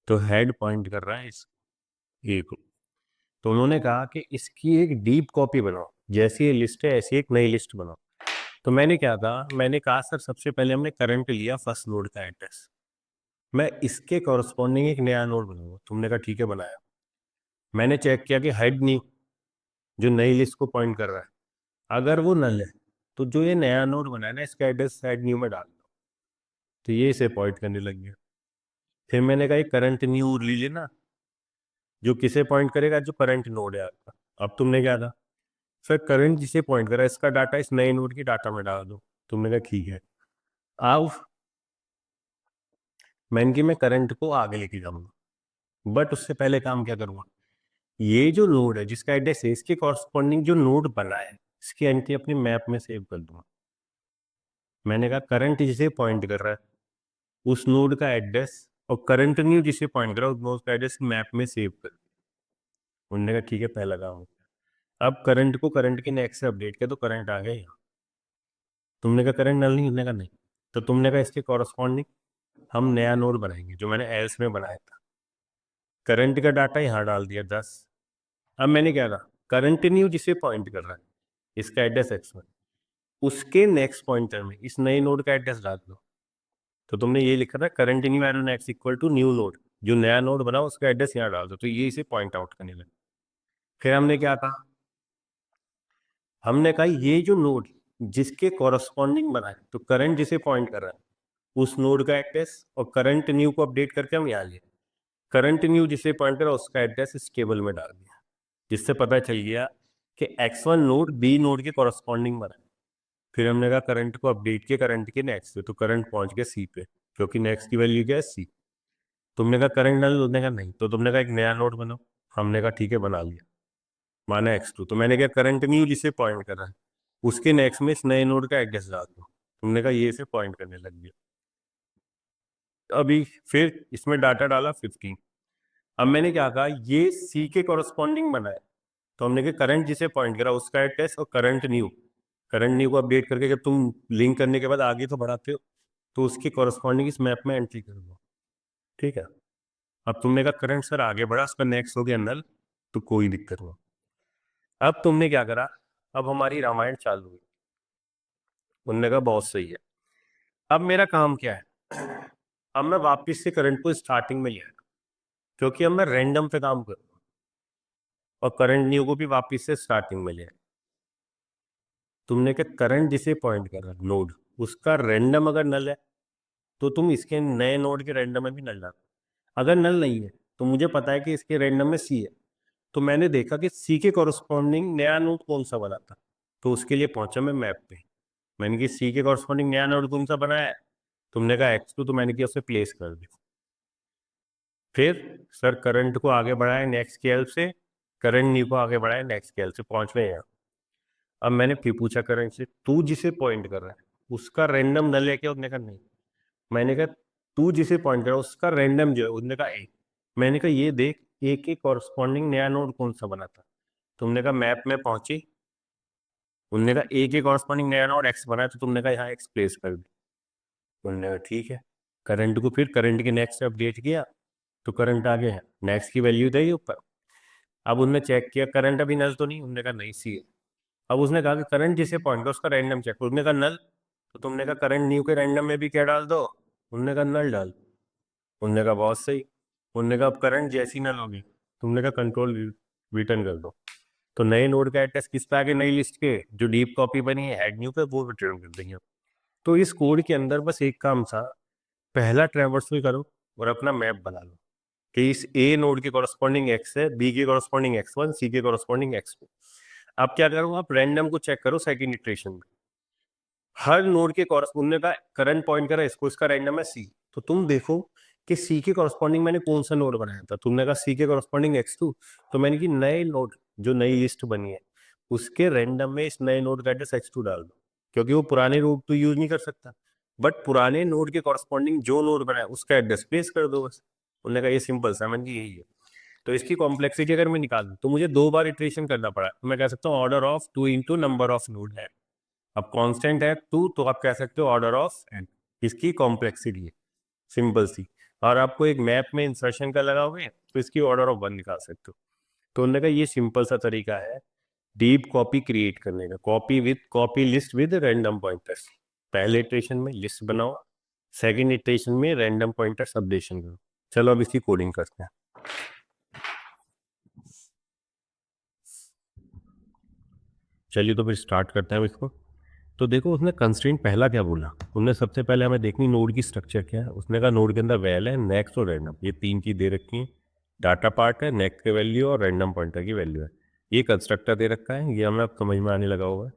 तो हेड पॉइंट कर रहा है इस ए को। तो उन्होंने कहा कि इसकी एक डीप कॉपी बनाओ, जैसी ये लिस्ट है ऐसी एक नई लिस्ट बनाओ। तो मैंने क्या कहा? मैंने कहा सर सबसे पहले हमने करंट लिया फर्स्ट नोड का एड्रेस, मैं इसके कॉरस्पॉन्डिंग एक नया नोड बनाऊंगा। तुमने कहा ठीक है, बनाया। मैंने चेक किया कि हेड न्यू जो नई लिस्ट को पॉइंट कर रहा है अगर वो नल है तो जो ये नया नोड बनाया ना इसका एड्रेस हेड न्यू में डाल दो, तो ये इसे पॉइंट करने लग गया। फिर मैंने कहा करंट न्यू लीजिए ना, जो किसे पॉइंट करेगा? जो करंट नोड है आपका। अब तुमने क्या था? सर करंट जिसे पॉइंट कर रहा है इसका डाटा इस नए नोड की डाटा में डाल दो। तुमने कहा ठीक है। अब मैंने कि मैं करंट को आगे लेके जाऊंगा, बट उससे पहले काम क्या करूंगा, ये जो नोड है जिसका एड्रेस है इसके कॉरस्पॉन्डिंग जो नोड बना है इसकी एंट्री अपनी मैप में सेव कर दूंगा। मैंने कहा करंट जिसे पॉइंट कर रहा है उस नोड का एड्रेस और करंट न्यू जिसे पॉइंट कर रहा है उस नोड का एड्रेस मैप में सेव कर। उन्होंने कहा ठीक है, पहला काम हो गया। अब करंट को करंट के नेक्स्ट से अपडेट किया तो करंट आ गया यहाँ। तुमने कहा करंट नल नहीं, उन्होंने कहा नहीं। तो तुमने कहा इसके कॉरस्पॉन्डिंग हम नया नोड बनाएंगे जो मैंने एल्स में बनाया था। करंट का डाटा यहाँ डाल दिया 10। अब मैंने क्या कहा, करंट न्यू जिसे पॉइंट कर रहा है इसका एड्रेस x1, उसके नेक्स्ट पॉइंटर में इस नए नोड का एड्रेस डाल दो। तो तुमने ये लिखा था करंट न्यू एरन एक्स इक्वल टू न्यू नोड, जो नया नोड बना उसका एड्रेस यहाँ डाल दो। तो ये इसे पॉइंट आउट करने लगे। फिर हमने क्या कहा, हमने कहा ये जो नोड जिसके कॉरस्पॉन्डिंग बना है तो करंट जिसे पॉइंट कर रहा है उस नोड का एड्रेस और करंट न्यू को अपडेट करके हम यहाँ लिए करंट न्यू जिसे पॉइंट करा उसका एड्रेस इस टेबल में डाल दिया, जिससे पता चल गया कि x1 नोड बी नोड के कॉरस्पॉन्डिंग बना है। फिर हमने कहा करंट को अपडेट किया करंट के नेक्स्ट पे, तो करंट पहुंच गया सी पे क्योंकि नेक्स्ट की वैल्यू क्या है सी। तुमने कहा करंट डाल, तुमने कहा नहीं, तो तुमने कहा एक नया नोड बनाओ। हमने कहा ठीक है बना लिया, माना x2। तो मैंने कहा करंट न्यू जिसे पॉइंट कर रहा है उसके नेक्स्ट में इस नए नोड का एड्रेस डाल दो। तुमने कहा ये इसे पॉइंट करने लग गया। अभी फिर इसमें डाटा डाला 15। अब मैंने क्या कहा, ये सी के कॉरस्पॉन्डिंग बना है तो हमने कहा करंट जिसे पॉइंट करा उसका एड्रेस और करंट न्यू को अपडेट करके जब तुम लिंक करने के बाद आगे तो बढ़ाते हो तो उसकी कॉरस्पॉन्डिंग इस मैप में एंट्री कर दो। ठीक है। अब तुमने कहा करंट सर आगे बढ़ा, उसका नेक्स्ट हो गया नल, तो कोई दिक्कत नहीं। अब तुमने क्या करा, अब हमारी रामायण चालू हुई। उनने कहा बहुत सही है। अब मेरा काम क्या है, अब मैं वापिस से करंट को स्टार्टिंग में लिया क्योंकि अब मैं रैंडम पे काम कर रहा हूँ और करंट न्यू को भी वापिस से स्टार्टिंग में लिया। तुमने कहा करंट जिसे पॉइंट कर रहा नोड उसका रैंडम अगर नल है तो तुम इसके नए नोड के रैंडम में भी नल डालो। अगर नल नहीं है तो मुझे पता है कि इसके रैंडम में सी है, तो मैंने देखा कि सी के कॉरस्पॉन्डिंग नया नोड कौन सा बना था, तो उसके लिए पहुंचा मैं मैप पे। मैंने कि सी के कॉरस्पॉन्डिंग नया नोड कौन सा बनाया है, तुमने कहा x2, तो मैंने किया उसे प्लेस कर दिया। फिर सर करंट को आगे बढ़ाया नेक्स्ट के हेल्प से, करंट न्यू को आगे बढ़ाया नेक्स्ट के हेल्प से, पहुंच गए यहाँ। अब मैंने फिर पूछा करंट से तू जिसे पॉइंट कर रहा है उसका रैंडम नल है क्या, उसने कहा नहीं। मैंने कहा तू जिसे पॉइंट कर रहा है उसका रैंडम जो है, उसने कहा ए। मैंने कहा ये देख ए के कॉरस्पॉन्डिंग नया नोड कौन सा बना था, तुमने कहा मैप में पहुंची। उनने कहा ए के कॉरस्पॉन्डिंग नया नोड एक्स बना है, तो तुमने कहा यहाँ एक्स प्लेस कर दी। उन्होंने कहा ठीक है। करंट को फिर करंट के नेक्स्ट से अपडेट किया तो करंट आ गया, नेक्स्ट की वैल्यू दी ऊपर। अब उनने चेक किया करंट अभी नल तो नहीं, उन्होंने कहा नहीं सी है। अब उसने कहा कि करंट जिसे पॉइंट कर उसका रैंडम चेक, उसने कहा नल। तो तुमने कहा करंट न्यू के रैंडम में भी क्या डाल दो, उन्होंने कहा नल डाल। उन्होंने कहा बहुत सही। उन्होंने कहा अब करंट जैसी नल होगी, तुमने कहा कंट्रोल रिटर्न कर दो। तो नए नोड का एड्रेस किस पे आ गया, नई लिस्ट के जो डीप कॉपी बनी है ऐड न्यू पे, वो रिटर्न कर देंगे। तो इस कोड के अंदर बस एक काम था, पहला ट्रैवर्सल करो और अपना मैप बना लो कि इस ए नोड के कॉरस्पॉन्डिंग एक्स है, बी के कॉरस्पॉन्डिंग x1, सी के कॉरस्पॉन्डिंग x2। अब क्या करो, आप रैंडम को चेक करो सेकंड इटरेशन में, हर नोड के कॉरस्पॉन्डिंग का करंट पॉइंट करा इसको, इसका रैंडम है सी, तो तुम देखो कि सी के कॉरस्पॉन्डिंग मैंने कौन सा नोड बनाया था। तुमने कहा सी के कॉरस्पॉन्डिंग x2, तो मैंने की नए नोड जो नई लिस्ट बनी है उसके रैंडम में इस नए नोड का एड्रेस x2 डाल दो, क्योंकि वो पुराने नोड तो यूज नहीं कर सकता, बट पुराने नोड के कॉरस्पॉन्डिंग जो नोड बनाया उसका एड्रेस प्लेस कर दो बस। उन्होंने कहा ये सिंपल समझ जी यही है। तो इसकी कॉम्प्लेक्सिटी अगर मैं निकालूं तो मुझे 2 बार इटरेशन करना पड़ा, तो मैं कह सकता हूँ order of 2 into number of node है। अब कांस्टेंट है 2, तो आप कह सकते हो ऑर्डर ऑफ n। इसकी कॉम्प्लेक्सिटी है सिंपल सी। और आपको एक मैप में इंसर्शन का लगाओगे तो इसकी ऑर्डर ऑफ 1 निकाल सकते हो। तो उन्होंने कहा ये सिंपल सा तरीका है डीप कॉपी क्रिएट करने का, copy list with random pointers. पहले इटरेशन में लिस्ट बनाओ, सेकंड इटरेशन में रैंडम पॉइंटर्स अपडेशन करो। चलो अब इसकी कोडिंग करते हैं। चलिए तो फिर स्टार्ट करते हैं इसको। तो देखो उसने कंस्ट्रेंट पहला क्या बोला, उसने सबसे पहले हमें देखनी नोड की स्ट्रक्चर क्या है। उसने कहा नोड के अंदर वैल है, नेक्स्ट और रैंडम, ये 3 चीज दे रखी है। डाटा पार्ट है, नेक्स्ट की वैल्यू और रैंडम पॉइंटर की वैल्यू है। ये कंस्ट्रक्टर दे रखा है, ये हमें अब समझ में आने लगा होगा।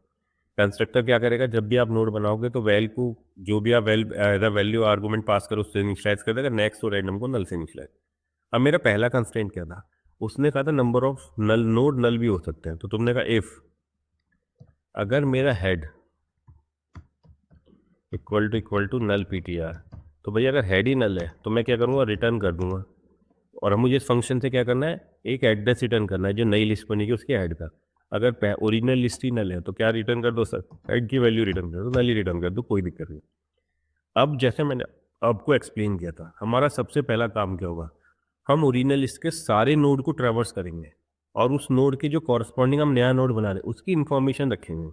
कंस्ट्रक्टर क्या करेगा, जब भी आप नोड बनाओगे तो वैल को जो भी आप वैल्यू आर्गूमेंट पास करो उससे इनिशियलाइज कर देगा, नेक्स्ट और रैंडम को नल से इनिशियलाइज। अब मेरा पहला कंस्ट्रेंट क्या था, उसने कहा था नंबर ऑफ नल नोड नल भी हो सकते हैं, तो तुमने कहा इफ अगर मेरा head equal to null PTR, तो भैया अगर हेड ही नल है तो मैं क्या करूँगा, रिटर्न कर दूंगा। और हम मुझे इस फंक्शन से क्या करना है, एक एड्रेस रिटर्न करना है जो नई लिस्ट बनेगी उसके हेड का। अगर ओरिजिनल लिस्ट ही नल है तो क्या रिटर्न कर दो सर, हेड की वैल्यू रिटर्न कर दो, नल ही रिटर्न कर दो, कोई दिक्कत नहीं। अब जैसे मैंने आपको एक्सप्लेन किया था, हमारा सबसे पहला काम क्या होगा, हम ओरिजिनल लिस्ट के सारे नोड को ट्रैवर्स करेंगे और उस नोड के जो कॉरस्पॉन्डिंग हम नया नोड बना रहे हैं उसकी इन्फॉर्मेशन रखेंगे।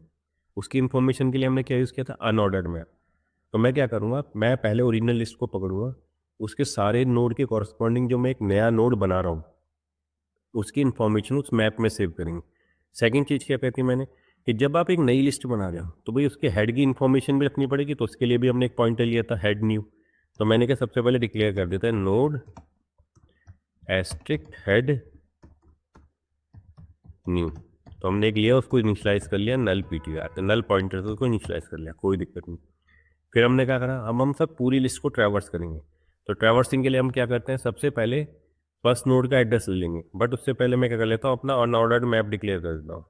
उसकी इन्फॉर्मेशन के लिए हमने क्या यूज़ किया था, अनऑर्डर्ड मैप। तो मैं क्या करूँगा, मैं पहले ओरिजिनल लिस्ट को पकड़ूंगा, उसके सारे नोड के कॉरस्पॉन्डिंग जो मैं एक नया नोड बना रहा हूँ उसकी इन्फॉर्मेशन उस मैप में सेव करेंगे। सेकंड चीज़ क्या कहती है मैंने, कि जब आप एक नई लिस्ट बना रहे हो तो भाई उसके हेड की इन्फॉर्मेशन भी रखनी पड़ेगी, तो उसके लिए भी हमने एक पॉइंटर लिया था हेड न्यू। तो मैंने क्या सबसे पहले डिक्लेयर कर देता है नोड एस्ट्रिक्ट हेड न्यू। तो हमने एक लिया, उसको इनिशियलाइज कर लिया नल पीटीआर, तो नल पॉइंटर से उसको इनिशियलाइज कर लिया, कोई दिक्कत नहीं। फिर हमने क्या करा, अब हम सब पूरी लिस्ट को ट्रैवर्स करेंगे। तो ट्रैवर्सिंग के लिए हम क्या करते हैं, सबसे पहले फर्स्ट नोड का एड्रेस ले लेंगे, बट उससे पहले मैं क्या कर लेता हूँ, अपना अनऑर्डर्ड मैप डिक्लेयर कर देता हूँ।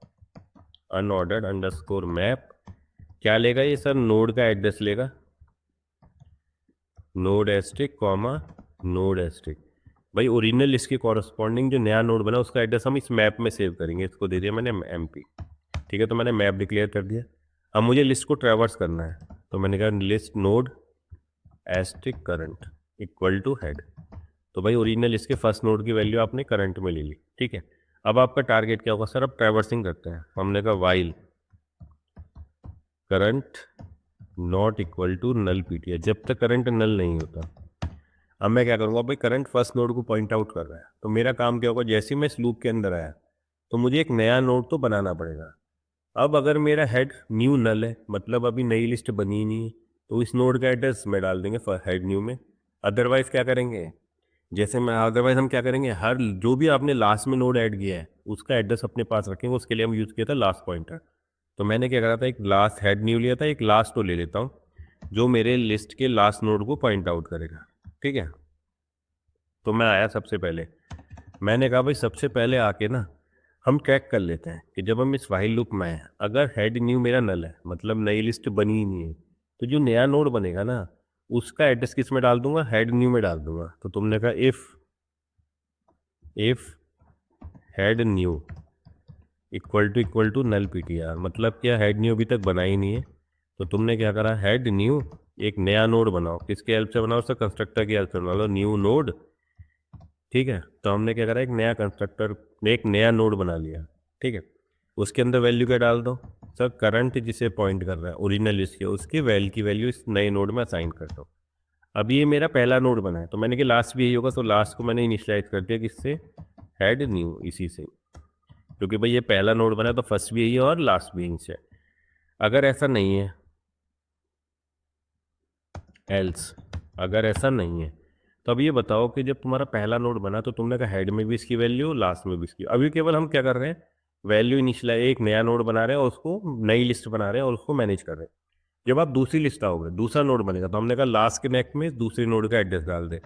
अनऑर्डर्ड अंडरस्कोर मैप क्या लेगा ये सर, नोड का एड्रेस लेगा, node asterisk comma node asterisk. भाई ओरिजिनल लिस्ट के कॉरस्पॉन्डिंग जो नया नोड बना उसका एड्रेस हम इस मैप में सेव करेंगे, इसको दे दिया मैंने MP। ठीक है, तो मैंने मैप डिक्लेयर कर दिया। अब मुझे लिस्ट को ट्रैवर्स करना है, तो मैंने कहा list node asterisk current equal to head. तो भाई ओरिजिनल लिस्ट के फर्स्ट नोड की वैल्यू आपने करंट में ले ली। ठीक है, अब आपका टारगेट क्या होगा सर, अब ट्रैवर्सिंग करते हैं। हमने कहा while current not equal to null PTR, जब तक करंट नल नहीं होता। अब मैं क्या करूँगा, भाई करंट फर्स्ट नोड को पॉइंट आउट कर रहा है, तो मेरा काम क्या होगा, जैसे ही मैं इस लूप के अंदर आया तो मुझे एक नया नोड तो बनाना पड़ेगा। अब अगर मेरा हेड न्यू नल है, मतलब अभी नई लिस्ट बनी ही नहीं, तो इस नोड का एड्रेस में डाल देंगे हेड न्यू में। अदरवाइज क्या करेंगे, जैसे मैं अदरवाइज हम क्या करेंगे, हर जो भी आपने लास्ट में नोड ऐड किया है उसका एड्रेस अपने पास रखेंगे, उसके लिए हम यूज़ किया था लास्ट पॉइंटर। तो मैंने क्या करा था, एक लास्ट हेड न्यू लिया था, एक लास्ट तो ले लेता हूँ जो मेरे लिस्ट के लास्ट नोड को पॉइंट आउट करेगा। ठीक है, तो मैं आया सबसे पहले, मैंने कहा भाई सबसे पहले आके ना हम ट्रैक कर लेते हैं कि जब हम इस वाइल लूप में आए, अगर हेड न्यू मेरा नल है, मतलब नई लिस्ट बनी ही नहीं है, तो जो नया नोड बनेगा ना उसका एड्रेस किस में डाल दूंगा, हेड न्यू में डाल दूंगा। तो तुमने कहा if head new equal to null PTR, मतलब क्या, हेड न्यू अभी तक बना ही नहीं है, तो तुमने क्या करा, हेड न्यू एक नया नोड बनाओ। किसके हेल्प से बनाओ सर, कंस्ट्रक्टर की हेल्प से बना लो, न्यू नोड। ठीक है, तो हमने क्या करा, एक नया कंस्ट्रक्टर, एक नया नोड बना लिया। ठीक है, उसके अंदर वैल्यू क्या डाल दो सर, करंट जिसे पॉइंट कर रहा है ओरिजिनल लिस्ट के, उसकी की वैल्यू इस नए नोड में असाइन कर दो। अब ये मेरा पहला नोड बना है, तो मैंने कि लास्ट भी यही होगा, तो लास्ट को मैंने इनिशियलाइज कर दिया किससे, हेड न्यू, इसी से, क्योंकि भाई ये पहला नोड बना है तो फर्स्ट भी यही है और लास्ट भी यहीं से। अगर ऐसा नहीं है, एल्स अगर ऐसा नहीं है, तो अब ये बताओ कि जब तुम्हारा पहला नोड बना तो तुमने कहा हेड में भी इसकी वैल्यू, लास्ट में भी इसकी। अभी केवल हम क्या कर रहे हैं, वैल्यू इनिशियलाइज, एक नया नोड बना रहे हैं और उसको नई लिस्ट बना रहे हैं और उसको मैनेज कर रहे हैं। जब आप दूसरी लिस्ट आओगे, दूसरा नोड बनेगा, तो हमने कहा लास्ट के नेक्स्ट में दूसरे नोड का एड्रेस डाल दे।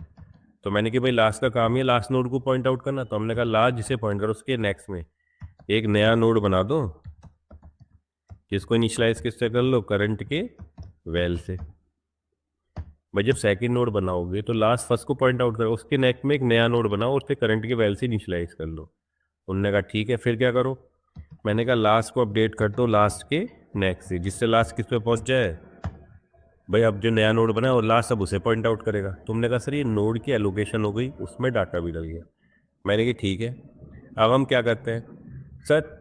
तो मैंने कि भाई लास्ट का काम ही है लास्ट नोड को पॉइंट आउट करना, तो हमने कहा लास्ट जिसे पॉइंट करो उसके नेक्स्ट में एक नया नोड बना दो, जिसको इनिशियलाइज किससे कर लो, करंट के वैल से। भाई जब सेकंड नोड बनाओगे तो लास्ट फर्स्ट को पॉइंट आउट करो, उसके नेक्स्ट में एक नया नोड बनाओ और फिर करंट के वैल से इनिशियलाइज कर लो। उन्होंने कहा ठीक है, फिर क्या करो, मैंने कहा लास्ट को अपडेट कर दो लास्ट के नेक्स्ट से, जिससे लास्ट किस पे पहुंच जाए, भाई अब जो नया नोड बना है और लास्ट अब उसे पॉइंट आउट करेगा। तुमने कहा सर ये नोड की एलोकेशन हो गई, उसमें डाटा भी डल गया। मैंने कहा ठीक है, अब हम क्या करते हैं सर,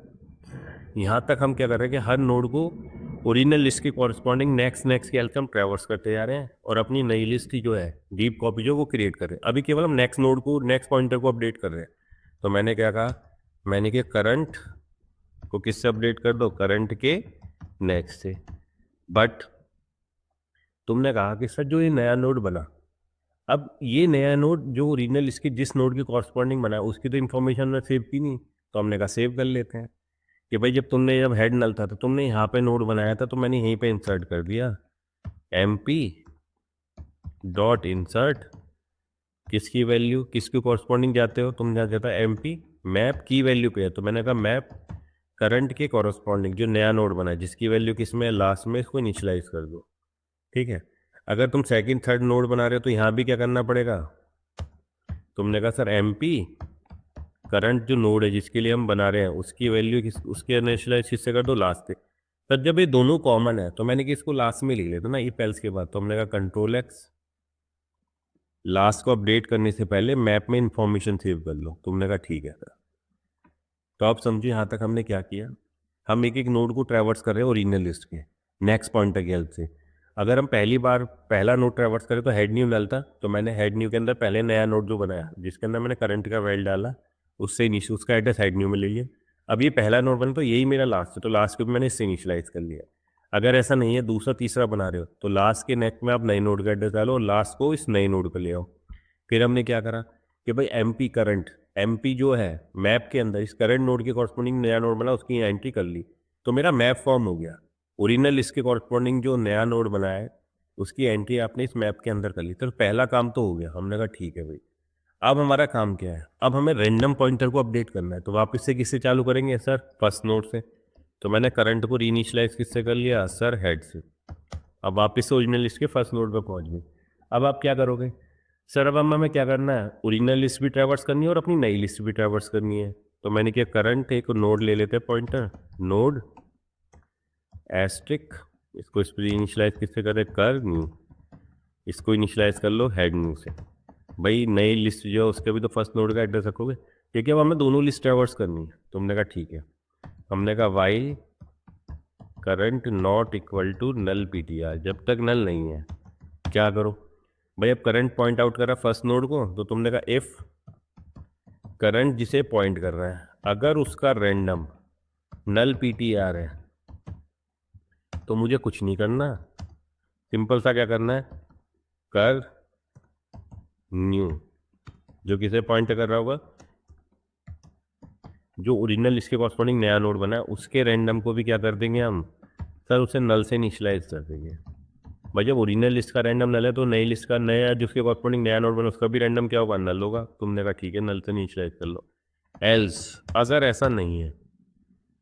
यहाँ तक हम क्या कर रहे हैं कि हर नोड को ओरिजिनल लिस्ट के कॉरस्पॉन्डिंग नेक्स्ट की हेल्प से हम ट्रैवर्स करते जा रहे हैं और अपनी नई लिस्ट की जो है डीप कॉपी जो वो क्रिएट कर रहे हैं। अभी केवल हम नेक्स्ट नोड को, नेक्स्ट पॉइंटर को अपडेट कर रहे हैं। तो मैंने क्या कहा, मैंने कि करंट को किससे अपडेट कर दो, करंट के नेक्स्ट से। बट तुमने कहा कि सर जो ये नया नोड बना, अब ये नया नोड जो ओरिजिनल इसके जिस नोड के कॉरस्पॉन्डिंग बना है उसकी तो इन्फॉर्मेशन ने सेव की नहीं, तो हमने कहा सेव कर लेते हैं। कि भाई जब तुमने जब हेड नल था तो तुमने यहाँ पे नोड बनाया था तो मैंने यहीं पे इंसर्ट कर दिया MP डॉट इंसर्ट किसकी वैल्यू किसके कॉरस्पॉन्डिंग जाते हो तुम जहाँ जाता है MP मैप की वैल्यू पे है तो मैंने कहा मैप करंट के कॉरस्पॉन्डिंग जो नया नोड बना है जिसकी वैल्यू किस में है लास्ट में इसको इनिशियलाइज कर दो। ठीक है। अगर तुम सेकंड थर्ड नोड बना रहे हो तो यहाँ भी क्या करना पड़ेगा तुमने कहा सर MP करंट जो नोड है जिसके लिए हम बना रहे हैं उसकी वैल्यू उसके इनिशियलाइज किससे कर दो लास्ट से। पर जब ये दोनों कॉमन है तो मैंने कि इसको लास्ट में लिख लेते ना इफ एल्स के बाद तो हमने कहा कंट्रोल एक्स लास्ट को अपडेट करने से पहले मैप में इंफॉर्मेशन सेव कर लो। तुमने कहा ठीक है सर। तो आप समझिए यहाँ तक हमने क्या किया हम एक एक नोड को ट्रैवर्स कर रहे हैं ओरिजिनल लिस्ट के नेक्स्ट पॉइंटर की हेल्प से। अगर हम पहली बार पहला नोड ट्रैवर्स करें तो हेड न्यू डलता तो मैंने हेड न्यू के अंदर पहले नया नोड जो बनाया जिसके अंदर मैंने करंट का वैल्यू डाला उससे उसका एड्रेस हेड न्यू में ले लिया। अब ये पहला नोड बना तो यही मेरा लास्ट है तो लास्ट को भी मैंने इससे इनिशियलाइज कर लिया। अगर ऐसा नहीं है दूसरा तीसरा बना रहे हो तो लास्ट के नेक्स्ट में आप नए नोड का एड्रेस डालो और लास्ट को इस नए नोड पर ले आओ। फिर हमने क्या करा कि भाई MP करंट MP जो है मैप के अंदर इस करंट नोड के कॉरस्पॉन्डिंग नया नोड बना उसकी एंट्री कर ली तो मेरा मैप फॉर्म हो गया। ओरिजिनल इसके कॉरस्पॉन्डिंग जो नया नोड बनाया है उसकी एंट्री आपने इस मैप के अंदर कर ली तो पहला काम तो हो गया। हमने कहा ठीक है भाई अब हमारा काम क्या है अब हमें रैंडम पॉइंटर को अपडेट करना है तो वापस से किससे चालू करेंगे सर फर्स्ट नोड से। तो मैंने करंट को रीइनिशियलाइज किससे कर लिया सर हेड से। अब वापस से ओरिजिनल लिस्ट के फर्स्ट नोड पर पहुंच गए। अब आप क्या करोगे सर अब हमें क्या करना है ओरिजिनल लिस्ट भी ट्रैवर्स करनी है और अपनी नई लिस्ट भी ट्रैवर्स करनी है। तो मैंने क्या करंट एक नोड ले लेते हैं पॉइंटर नोड एस्ट्रिक इसको इस पर इनिशियलाइज किससे करें कर न्यू इसको इनिशियलाइज कर लो हेड न्यू से। भाई नई लिस्ट जो है उसके भी तो फर्स्ट नोड का एड्रेस रखोगे ठीक है। अब हमें दोनों लिस्ट ट्रैवर्स करनी है। तुमने कहा ठीक है। हमने कहा while current not equal to null PTR जब तक नल नहीं है क्या करो भाई अब करंट पॉइंट आउट कर रहा फर्स्ट नोड को तो तुमने कहा इफ करंट जिसे पॉइंट कर रहा है अगर उसका रैंडम नल PTR है तो मुझे कुछ नहीं करना सिंपल सा क्या करना है कर न्यू जो किसे पॉइंट कर रहा होगा जो ओरिजिनल इसके कॉरस्पॉन्डिंग नया नोड बना है उसके रैंडम को भी क्या कर देंगे हम सर उसे नल से इनिशियलाइज कर देंगे। भाई जब ओरिजिनल लिस्ट का रैंडम नल है तो नई लिस्ट का नया जिसके कॉरस्पॉन्डिंग नया नोड बना उसका भी रैंडम क्या होगा नल होगा। तुमने कहा ठीक है नल से इनिशियलाइज कर लो। एल्स अगर ऐसा नहीं है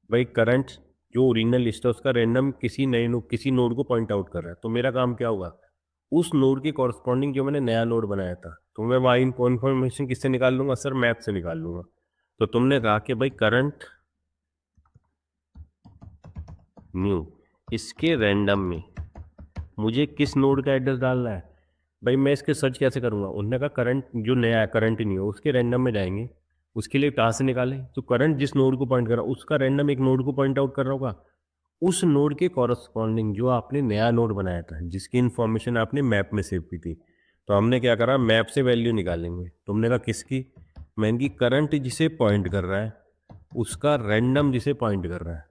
भाई करंट जो ओरिजिनल लिस्ट है उसका रैंडम किसी नए नोड किसी नोड को पॉइंट आउट कर रहा है तो मेरा काम क्या होगा उस नोड के कॉरस्पॉन्डिंग जो मैंने नया नोड बनाया था तो मैं वहाँ इन्फॉर्मेशन किससे निकाल लूंगा सर मैप से निकाल लूंगा। तो तुमने कहा कि भाई करंट न्यू इसके रैंडम में मुझे किस नोड का एड्रेस डालना है। भाई मैं इसके सर्च कैसे करूँगा उन्होंने कहा करंट जो नया है करंट न्यू उसके रैंडम में जाएंगे उसके लिए कहाँ से निकालें तो करंट जिस नोड को पॉइंट कर रहा उसका रैंडम एक नोड को पॉइंट आउट कर रहा होगा उस नोड के कॉरस्पॉन्डिंग जो आपने नया नोड बनाया था जिसकी इन्फॉर्मेशन आपने मैप में सेव की थी। तो हमने क्या करा मैप से वैल्यू निकालेंगे। तुमने कहा किसकी मैंने की करंट जिसे पॉइंट कर रहा है उसका रैंडम जिसे पॉइंट कर रहा है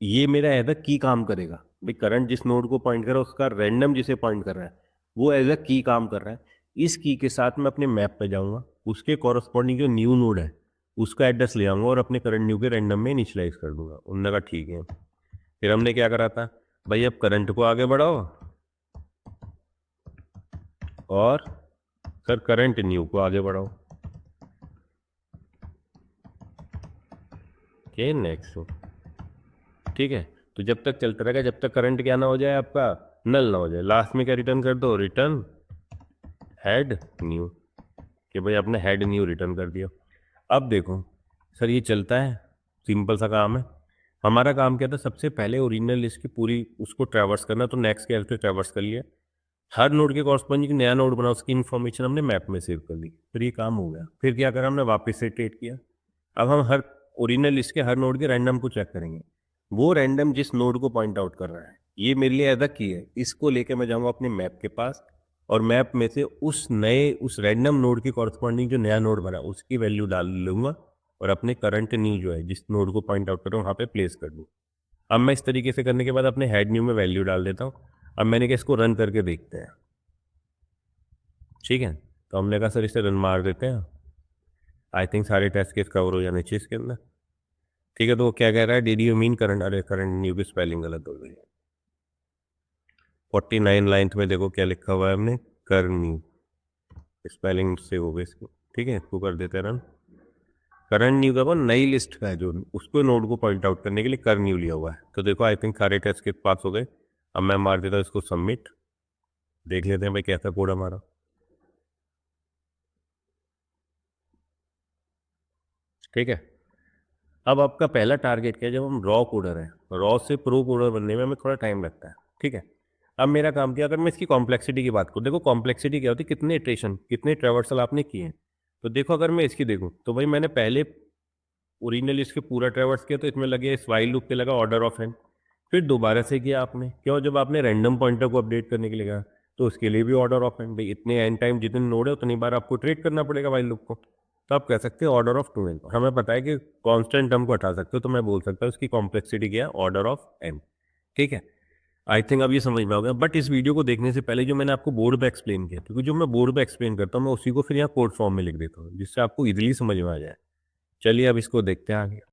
ये मेरा एज अ की काम करेगा। भाई करंट जिस नोड को पॉइंट कर रहा है उसका रैंडम जिसे पॉइंट कर रहा है वो एज अ की काम कर रहा है। इस की के साथ मैं अपने मैप पे जाऊंगा उसके कॉरस्पॉन्डिंग जो न्यू नोड है उसका एड्रेस ले आऊंगा और अपने करंट न्यू के रैंडम में इनिशियलाइज कर दूंगा। उन्होंने कहा ठीक है। फिर हमने क्या करा था भाई अब करंट को आगे बढ़ाओ और सर करंट न्यू को आगे बढ़ाओ। ओके नेक्स्ट ठीक है। तो जब तक चलता रहेगा जब तक करंट क्या ना हो जाए आपका नल ना हो जाए। लास्ट में क्या रिटर्न कर दो रिटर्न हेड न्यू कि भाई आपने हेड न्यू रिटर्न कर दिया। अब देखो सर ये चलता है सिंपल सा काम है। हमारा काम क्या था सबसे पहले ओरिजिनल लिस्ट की पूरी उसको ट्रैवर्स करना तो नेक्स्ट के पे ट्रैवर्स कर लिया हर नोड के कॉरस्पॉन्डिंग नया नोड बना उसकी इन्फॉर्मेशन हमने मैप में सेव कर ली। फिर ये काम हो गया। फिर क्या करा हमने वापस से ट्रेड किया। अब हम हर ओरिजिनल लिस्ट के हर नोड के रैंडम को चेक करेंगे वो रैंडम जिस नोड को पॉइंट आउट कर रहा है ये मेरे लिए ऐसा की है इसको लेके मैं जाऊँगा अपने मैप के पास और मैप में से उस रैंडम नोड के कॉरस्पॉन्डिंग जो नया नोड बना उसकी वैल्यू डाल लूँगा और अपने करंट न्यू जो है जिस नोड को पॉइंट आउट कर रहा हूँ वहाँ पे प्लेस कर दूँ। अब मैं इस तरीके से करने के बाद अपने हेड न्यू में वैल्यू डाल देता हूँ। अब मैंने कहा इसको रन करके देखते हैं। ठीक है। तो हमने कहा सर इसे रन मार देते हैं। आई थिंक सारे टेस्ट केस कवर हो जाने चाहिए इसके अंदर। ठीक है, तो वो क्या कह रहा है, डिड यू मीन करंट, अरे करंट न्यू की स्पेलिंग गलत हो गई। 49 लाइन्स में देखो क्या लिखा हुआ है हमने, करनी, स्पेलिंग से हो गई इसकी। ठीक है, इसको कर देते हैं रन। करंट न्यू का वो नई लिस्ट का है, जो उसको नोड को पॉइंट आउट करने के लिए कर न्यू लिया हुआ है। तो देखो आई थिंक सारे टेस्ट के पास हो गए। अब मैं मार देता हूँ इसको सबमिट, देख लेते हैं भाई कैसा कोड हमारा। ठीक है, अब आपका पहला टारगेट क्या है, जब हम रॉ कोडर है, रॉ से प्रो कोडर बनने में हमें थोड़ा टाइम लगता है। ठीक है, अब मेरा काम क्या, अगर मैं इसकी कॉम्प्लेक्सिटी की बात करूँ, देखो कॉम्प्लेक्सिटी क्या होती है, कितने इटरेशन, कितने ट्रेवर्सल आपने किए हैं। तो देखो अगर मैं इसकी देखूँ तो भाई मैंने पहले ओरिजिनल इसके पूरा ट्रेवर्स किया, तो इसमें लगे इस वाइल लूप पे लगा ऑर्डर ऑफ एन। फिर दोबारा से किया आपने, क्यों, जब आपने रैंडम पॉइंटर को अपडेट करने के लिए कहा, तो उसके लिए भी ऑर्डर ऑफ एन। भाई इतने एन टाइम जितने नोड है उतनी बार आपको ट्रेड करना पड़ेगा वाइल लूप को। तो आप कह सकते हैं ऑर्डर ऑफ 2n। हमें पता है कि कांस्टेंट टर्म को हटा सकते हो, तो मैं बोल सकता हूँ उसकी कॉम्प्लेक्सिटी क्या है, ऑर्डर ऑफ एन। ठीक है, आई थिंक अब ये समझ में आ गया। बट इस वीडियो को देखने से पहले जो मैंने आपको बोर्ड पे एक्सप्लेन किया, क्योंकि जो मैं बोर्ड पे एक्सप्लेन करता हूँ मैं उसी को फिर यहाँ कोड फॉर्म में लिख देता हूँ, जिससे आपको इजीली समझ में आ जाए। चलिए अब इसको देखते हैं आगे।